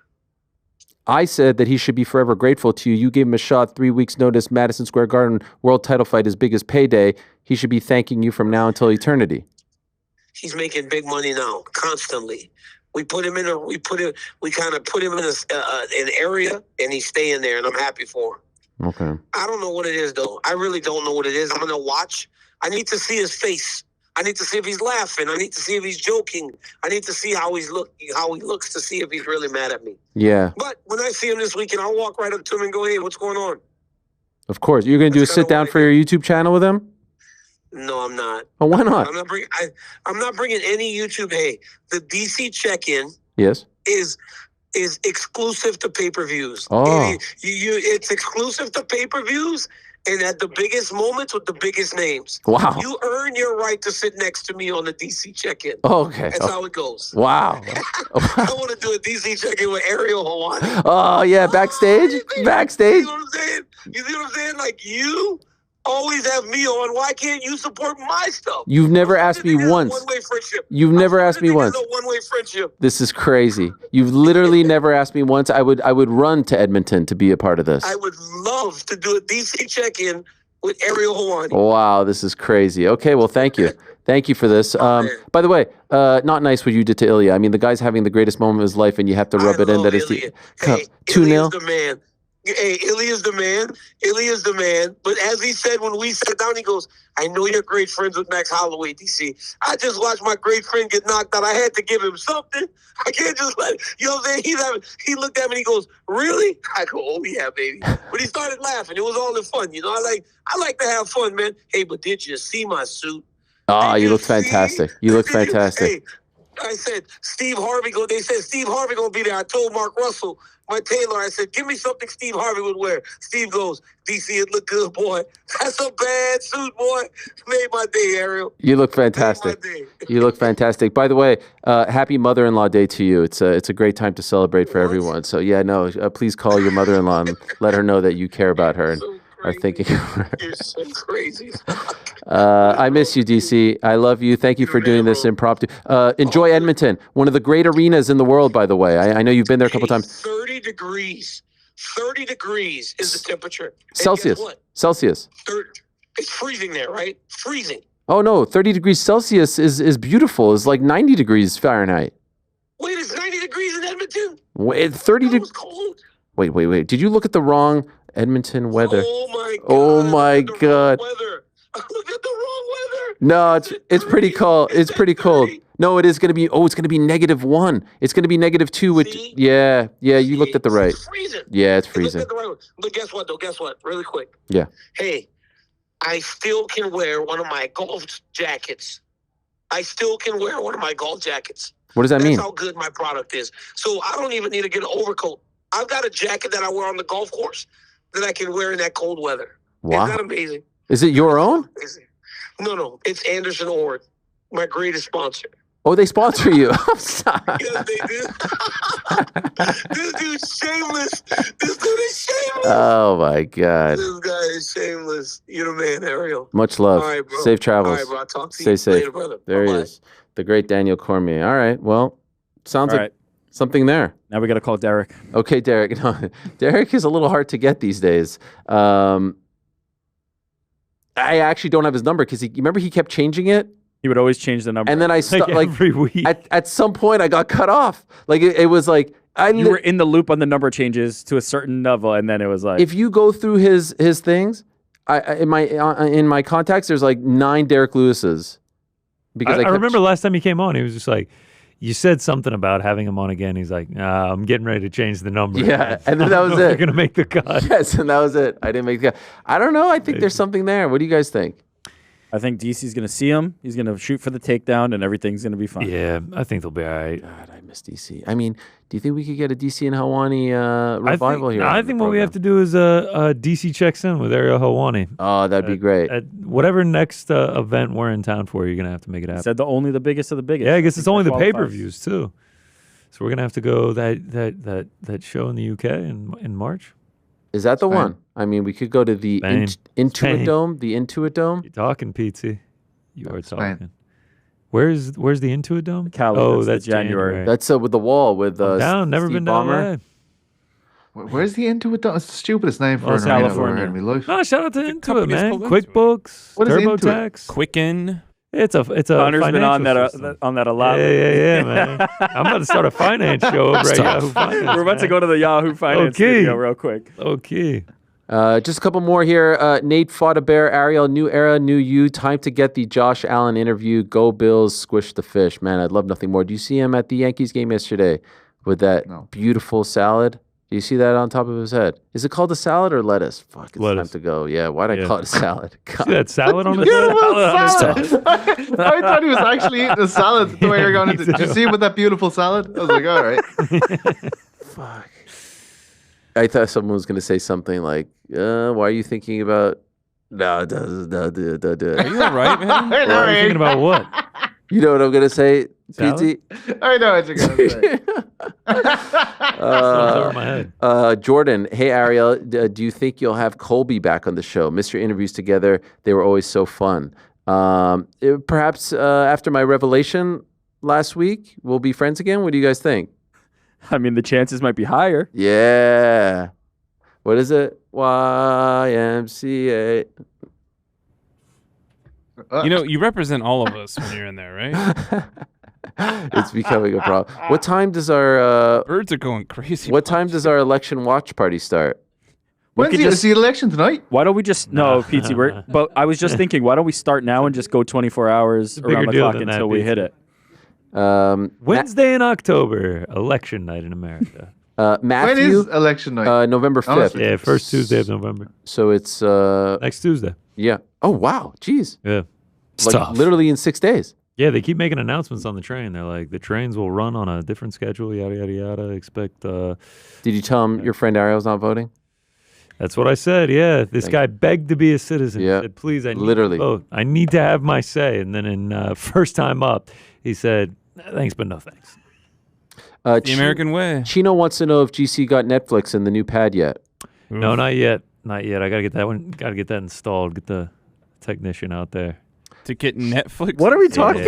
I said that he should be forever grateful to you. You gave him a shot, 3 weeks notice, Madison Square Garden, world title fight, his biggest payday. He should be thanking you from now until eternity. He's making big money now, constantly. We kind of put him in an area, and he's staying there, and I'm happy for him. Okay. I don't know what it is, though. I really don't know what it is. I'm going to watch. I need to see his face. I need to see if he's laughing. I need to see if he's joking. I need to see how he looks to see if he's really mad at me. Yeah. But when I see him this weekend, I'll walk right up to him and go, hey, what's going on? Of course. You're going to do a sit down for your YouTube channel with him? No, I'm not. Oh, why not? I'm not bringing any YouTube. Hey, the DC check-in yes. is exclusive to pay-per-views. Oh. It's exclusive to pay-per-views. And at the biggest moments with the biggest names. Wow. You earn your right to sit next to me on the DC check-in. Oh, okay. That's how it goes. Wow. I want to do a DC check-in with Ariel Helwani. Oh, yeah, backstage? Backstage? You see what I'm saying? You see what I'm saying? Like, you always have me on. Why can't you support my stuff? You've never asked me once. One-way friendship. You've never asked me once. No one-way friendship. This is crazy. You've literally never asked me once. I would run to Edmonton to be a part of this. I would love to do a DC check-in with Ariel Helwani. Wow, this is crazy. Okay, well, thank you. Thank you for this. By the way, not nice what you did to Ilia. I mean, the guy's having the greatest moment of his life, and you have to rub it in that it's 2-0. The the man. Hey, Ilia's the man. Ilia's the man. But as he said when we sat down, he goes, I know you're great friends with Max Holloway, DC. I just watched my great friend get knocked out. I had to give him something. I can't just let, you know what I'm saying? He looked at me and he goes, really? I go, oh, yeah, baby. But he started laughing. It was all in fun. You know, I like to have fun, man. Hey, but did you see my suit? Oh, you look fantastic. You look fantastic. Hey, I said, Steve Harvey, they said Steve Harvey going to be there. I told Mark Russell, my tailor, I said, give me something Steve Harvey would wear. Steve goes, DC, it look good, boy. That's a bad suit, boy. Made my day, Ariel. You look fantastic. You look fantastic. By the way, happy Mother-in-Law Day to you. It's a great time to celebrate for everyone. So, yeah, no, please call your mother-in-law and let her know that you care about her and are thinking of her. You're so crazy. I miss you, DC. I love you. Thank you for doing this impromptu. Enjoy Edmonton, one of the great arenas in the world, by the way. I know you've been there a couple times. 30 degrees. 30 degrees is the temperature. Celsius. Celsius. It's freezing there, right? Freezing. Oh, no. 30 degrees Celsius is beautiful. It's like 90 degrees Fahrenheit. Wait, it's 90 degrees in Edmonton? Wait, 30 degrees. Cold. Wait. Did you look at the wrong Edmonton weather? Oh, my God. Oh, my God. Look at the wrong weather. No, it's pretty cold. It's pretty cold. No, it is going to be. It's going to be -1. It's going to be -2. Which, yeah. You looked at the right. It's freezing. Yeah, it's freezing. Look at the right one. But guess what, though? Guess what? Really quick. Yeah. Hey, I still can wear one of my golf jackets. What does that mean? That's how good my product is. So I don't even need to get an overcoat. I've got a jacket that I wear on the golf course that I can wear in that cold weather. Wow. Isn't that amazing? Is it your own? No. It's Anderson Ord, my greatest sponsor. Oh, they sponsor you. I'm sorry. Yes, they do. This dude's shameless. This dude is shameless. Oh, my God. This guy is shameless. You're the man, Ariel. Much love. All right, bro. Safe travels. All right, bro. I'll talk to Stay you safe. later, brother. There Bye-bye. he is. The great Daniel Cormier. All right. Well, sounds like something there. Now we got to call Derek. Okay, Derek. No, Derek is a little hard to get these days. I actually don't have his number because remember he kept changing it. He would always change the number, and then I stopped every week. At some point, I got cut off. Like it was like you were in the loop on the number changes to a certain level, and then it was like if you go through his things, in my contacts, there's like 9 Derek Lewises. Because I remember last time he came on, he was just like, you said something about having him on again. He's like, nah, I'm getting ready to change the number. Yeah, and then that was it. You're going to make the cut. Yes, and that was it. I didn't make the cut. I don't know. I think there's something there. What do you guys think? I think DC's going to see him. He's going to shoot for the takedown, and everything's going to be fine. Yeah, I think they'll be all right. God, I miss DC. I mean, do you think we could get a DC and Helwani revival here? I think what we have to do is DC checks in with Ariel Helwani. Oh, that'd be great. At whatever next event we're in town for, you're going to have to make it happen. He said only the biggest of the biggest. Yeah, I guess it's only the pay-per-views, too. So we're going to have to go that show in the UK in March. Is that the one? I mean, we could go to the Intuit Dome. The Intuit Dome. You're talking, Petesy. You are talking. Where's the Intuit Dome? Cali, that's January. That's with the wall with down. Never Steve been Ballmer. down there. Where's the Intuit Dome? It's the stupidest name for an arena I've ever heard in my life. No, shout out to Intuit, man. QuickBooks, TurboTax, Quicken. It's a Connor's been on that a lot. Yeah, man. I'm about to start a finance show over at Yahoo Finance. We're about to go to the Yahoo Finance video real quick. Okay. Just a couple more here. Nate fought a bear. Ariel, new era, new you. Time to get the Josh Allen interview. Go Bills, squish the fish. Man, I'd love nothing more. Do you see him at the Yankees game yesterday with that beautiful salad? Do you see that on top of his head? Is it called a salad or lettuce? Fuck, it's time to go. Yeah, why'd I call it a salad? God. See that salad on his salad? I thought he was actually eating a salad the way you're going to. Did you see him with that beautiful salad? I was like, all right. Fuck. I thought someone was going to say something like, why are you thinking about... No. Are you all right, man? Why are you thinking about what? You know what I'm going to say, PT? I know what you're going to say. Over my head. Jordan, hey, Ariel, do you think you'll have Colby back on the show? Missed your interviews together. They were always so fun. Perhaps after my revelation last week, we'll be friends again? What do you guys think? I mean, the chances might be higher. Yeah. What is it? YMCA. You represent all of us when you're in there, right? It's becoming a problem. What time does our birds are going crazy? What time does our election watch party start? When's the election tonight? Why don't we just no, Petesy? But I was just thinking, why don't we start now and just go 24 hours around the clock until we hit it? Wednesday in October, election night in America. Matthew, when is election night? November 5th. Yeah, first Tuesday of November. So it's next Tuesday. Yeah. Oh wow, jeez. Yeah. Literally in 6 days. Yeah, they keep making announcements on the train. They're like, the trains will run on a different schedule, yada, yada, yada. Expect... Did you tell him your friend Ariel's not voting? That's what I said, yeah. This guy begged to be a citizen. Yeah. He said, please, I need to vote. I need to have my say. And then in first time up, he said, thanks, but no thanks. The American way. Chino wants to know if GC got Netflix in the new pad yet. No, not yet. Not yet. I got to get that one. Got to get that installed. Get the technician out there. To get Netflix? What are we talking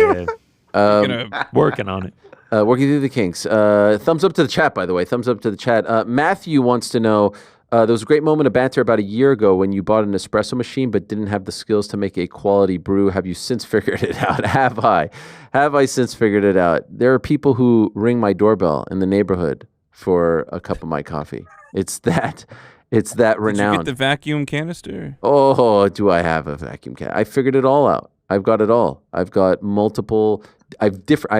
about? Working on it. Working through the kinks. Thumbs up to the chat, by the way. Thumbs up to the chat. Matthew wants to know, there was a great moment of banter about a year ago when you bought an espresso machine but didn't have the skills to make a quality brew. Have you since figured it out? Have I? Have I since figured it out? There are people who ring my doorbell in the neighborhood for a cup of my coffee. It's that renowned. Did you get the vacuum canister? Oh, do I have a vacuum can? I figured it all out. I've got it all. I've got multiple. I'm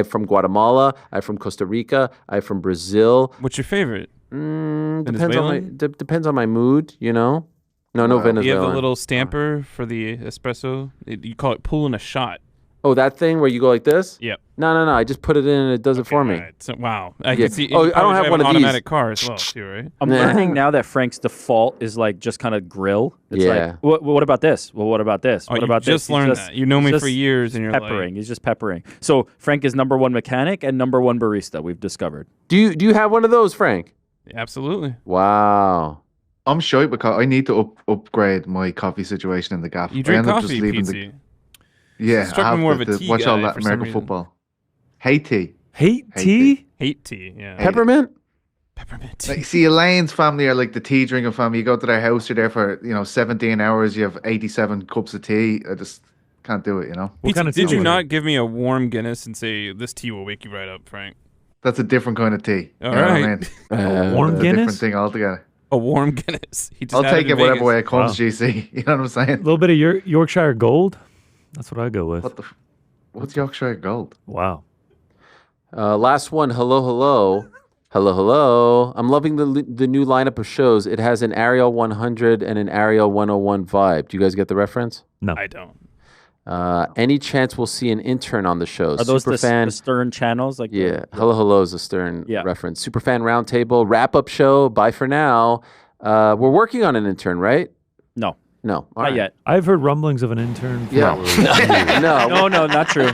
from Guatemala. I'm from Costa Rica. I'm from Brazil. What's your favorite? Depends on my mood, you know. No Venezuelan. You have the little stamper for the espresso. You call it pulling a shot. Oh, that thing where you go like this? Yep. No. I just put it in and it does it for me. Right. So, wow. I can see. Oh, I don't have one of these. Automatic car as well, too, right? I'm learning now that Frank's default is like just kind of grill. It's like, what about this? Well, what about this? What about this? Just learned that. You know me for years, and you're peppering. He's just peppering. So Frank is #1 mechanic and #1 barista. We've discovered. Do you have one of those, Frank? Absolutely. Wow. I'm shy because I need to upgrade my coffee situation in the gaff. You drink coffee, PC. Yeah, struck me more of a tea watch guy all that for some American reason. football. Hate tea. Hate tea? Hate tea, yeah. Peppermint? Peppermint. Like, see, Elaine's family are like the tea drinking family. You go to their house, you're there for 17 hours. You have 87 cups of tea. I just can't do it. What kind of tea? Did you not give me a warm Guinness and say this tea will wake you right up, Frank? That's a different kind of tea. All right. A warm Guinness? A different thing altogether. A warm Guinness. I'll take it whatever way it comes, GC. You know what I'm saying? A little bit of Yorkshire Gold. That's what I go with. What's Yorkshire Gold? Wow. Last one. Hello. I'm loving the new lineup of shows. It has an Ariel 100 and an Ariel 101 vibe. Do you guys get the reference? No. I don't. Any chance we'll see an intern on the show? Are those the Stern channels? Yeah. Hello is a Stern reference. Superfan Roundtable, wrap-up show. Bye for now. We're working on an intern, right? No. Not yet. I've heard rumblings of an intern. Yeah. No, not true.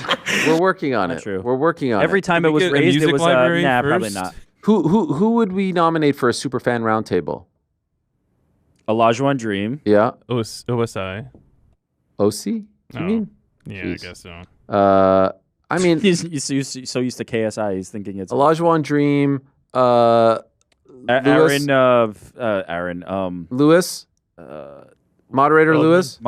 We're working on it. True. We're working on it. Every time it was raised, it was probably not. Who would we nominate for a Superfan Roundtable? Olajuwon Dream. Yeah. OSI. OC? You mean? Yeah, Jeez. I guess so. I mean, he's so used to KSI, he's thinking it's Olajuwon Dream. Lewis. Moderator Lewis.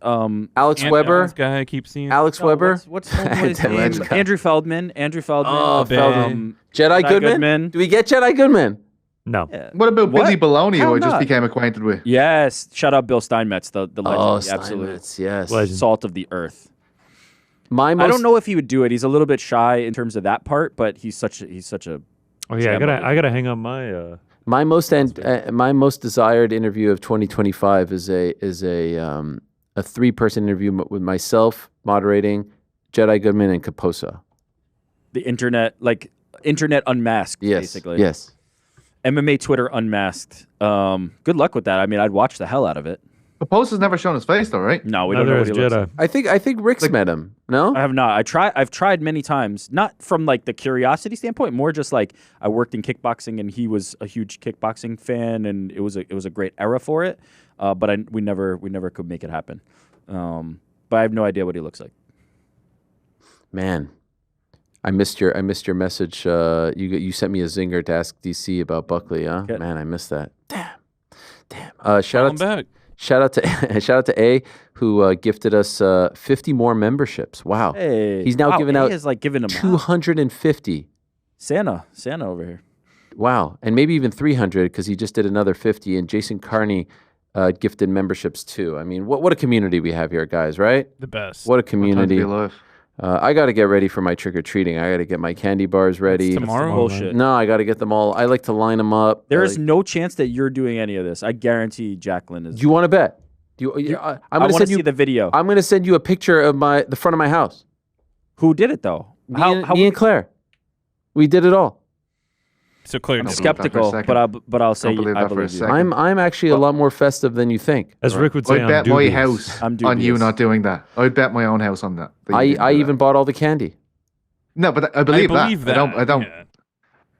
Alex Weber. Guy I keep seeing. Alex Weber. What's his name? Andrew Feldman. Oh, Feldman. Jedi Goodman. Do we get Jedi Goodman? No. Yeah. What about Billy Baloney, who I just became acquainted with? Yes. Shout out Bill Steinmetz, the legend. Oh, the absolute Steinmetz, yes. Legend. Salt of the earth. I don't know if he would do it. He's a little bit shy in terms of that part, but he's such a. Oh yeah, I gotta hang on my. My most desired interview of 2025 is a 3-person interview with myself moderating, Jedi Goodman, and Kaposa. The internet unmasked, basically. Yes. MMA Twitter unmasked. Good luck with that. I mean, I'd watch the hell out of it. Kaposa's never shown his face, though, right? No, we don't know what he looks like. I think Rick's met him. No, I have not. I've tried many times, not from like the curiosity standpoint, more just like I worked in kickboxing and he was a huge kickboxing fan, and it was a great era for it. But we never could make it happen. But I have no idea what he looks like. Man, I missed your message. You sent me a zinger to ask DC about Buckley. Huh? Okay. Man, I missed that. Damn. Shout out to A, who gifted us 50 more memberships. Wow. Hey. He's now given out given him 250. Santa over here. Wow. And maybe even 300 because he just did another 50. And Jason Carney gifted memberships too. I mean, what a community we have here, guys, right? The best. What a community. What I got to get ready for my trick-or-treating. I got to get my candy bars ready. That's tomorrow? Bullshit. No, I got to get them all. I like to line them up. There is no chance that you're doing any of this. I guarantee Jacqueline is. Do you want to bet? I want to see the video. I'm going to send you a picture of the front of my house. Who did it, though? Me and Claire. We did it all. So Claire, I'm skeptical, but I'll say I believe you. I'm actually a lot more festive than you think. As Rick would say, I'd bet my house on you not doing that. I'd bet my own house on that. I even bought all the candy. No, but I believe that.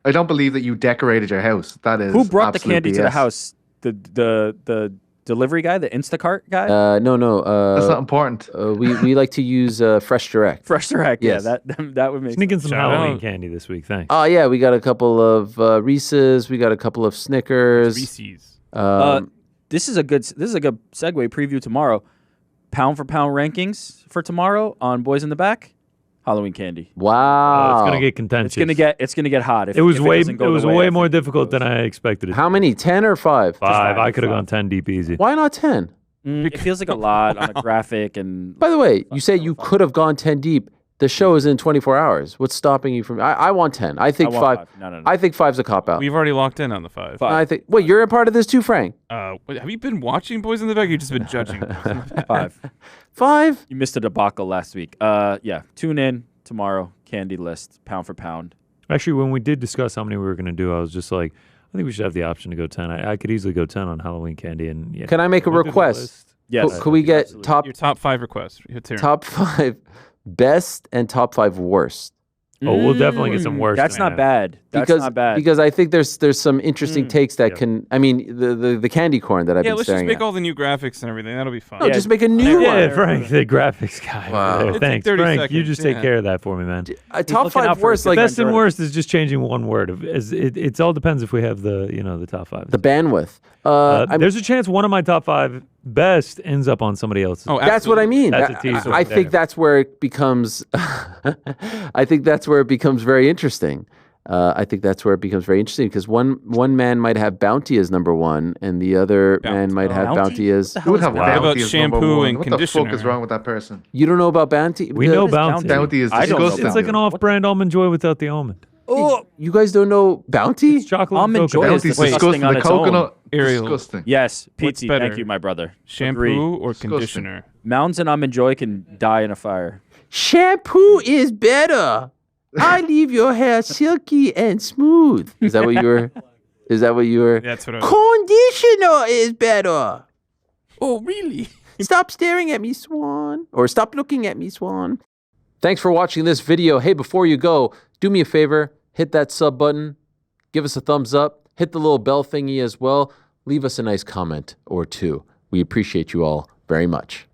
I don't believe that you decorated your house. That is who brought the candy BS. to the house? The delivery guy, the Instacart guy? No. That's not important. We like to use Fresh Direct. Fresh Direct. Yes. Yeah, that would make sneaking sense. some Halloween candy this week. Thanks. Oh yeah, we got a couple of Reese's. We got a couple of Snickers. Reese's. This is a good segue preview tomorrow. Pound for pound rankings for tomorrow on Boys in the Back. Halloween candy. Wow, it's gonna get contentious. It's gonna get hot. It was way more difficult than I expected it. How many? 10 or 5? 5. I could have gone 10 deep easy. Why not 10? It feels like a lot on a graphic. And by the way, you say you could have gone 10 deep. The show is in 24 hours. What's stopping you from? I want 10. I think 5. No. I think 5's a cop out. We've already locked in on the 5. I think. Wait, you're a part of this too, Frank? Have you been watching Boys in the Back? You've just been judging. 5. 5? You missed a debacle last week. Yeah. Tune in tomorrow. Candy list, pound for pound. Actually, when we did discuss how many we were going to do, I was just like, I think we should have the option to go 10. I could easily go 10 on Halloween candy. And yeah. Can I make a request? Yes. Could we get your top 5 requests? Top 5 best and top 5 worst. Oh, we'll definitely get some worst. That's not bad. Not bad. Because I think there's some interesting takes that can. I mean, the candy corn that I've been let's staring just make at. all the new graphics and everything. That'll be fun. No, just make a new one. Yeah, Frank, the graphics guy. Wow. Thanks, like 30 Frank. seconds. You just take care of that for me, man. Top 5 worst, like best and worst is just changing one word. It all depends if we have the top 5. The bandwidth. There's a chance one of my top 5 best ends up on somebody else's. Oh, that's what I mean. That's a teaser. I think that's where it becomes. I think that's where it becomes very interesting. Because one man might have Bounty as number 1, and the other man might have Bounty as. Who would have Bounty as shampoo and conditioner? What the fuck is wrong with that person? You don't know about Bounty? We know Bounty. Bounty is disgusting. It's like an off-brand almond joy without the almond. Oh, you guys don't know Bounty? It's chocolate almond joy is disgusting on its own. Disgusting. Yes, Petesy, thank you, my brother. Shampoo or conditioner? Mounds and almond joy can die in a fire. Shampoo is better. I leave your hair silky and smooth. Is that what you were? That's what I was. Conditioner is better. Oh, really? Stop staring at me, Swan. Or stop looking at me, Swan. Thanks for watching this video. Hey, before you go, do me a favor. Hit that sub button. Give us a thumbs up. Hit the little bell thingy as well. Leave us a nice comment or 2. We appreciate you all very much.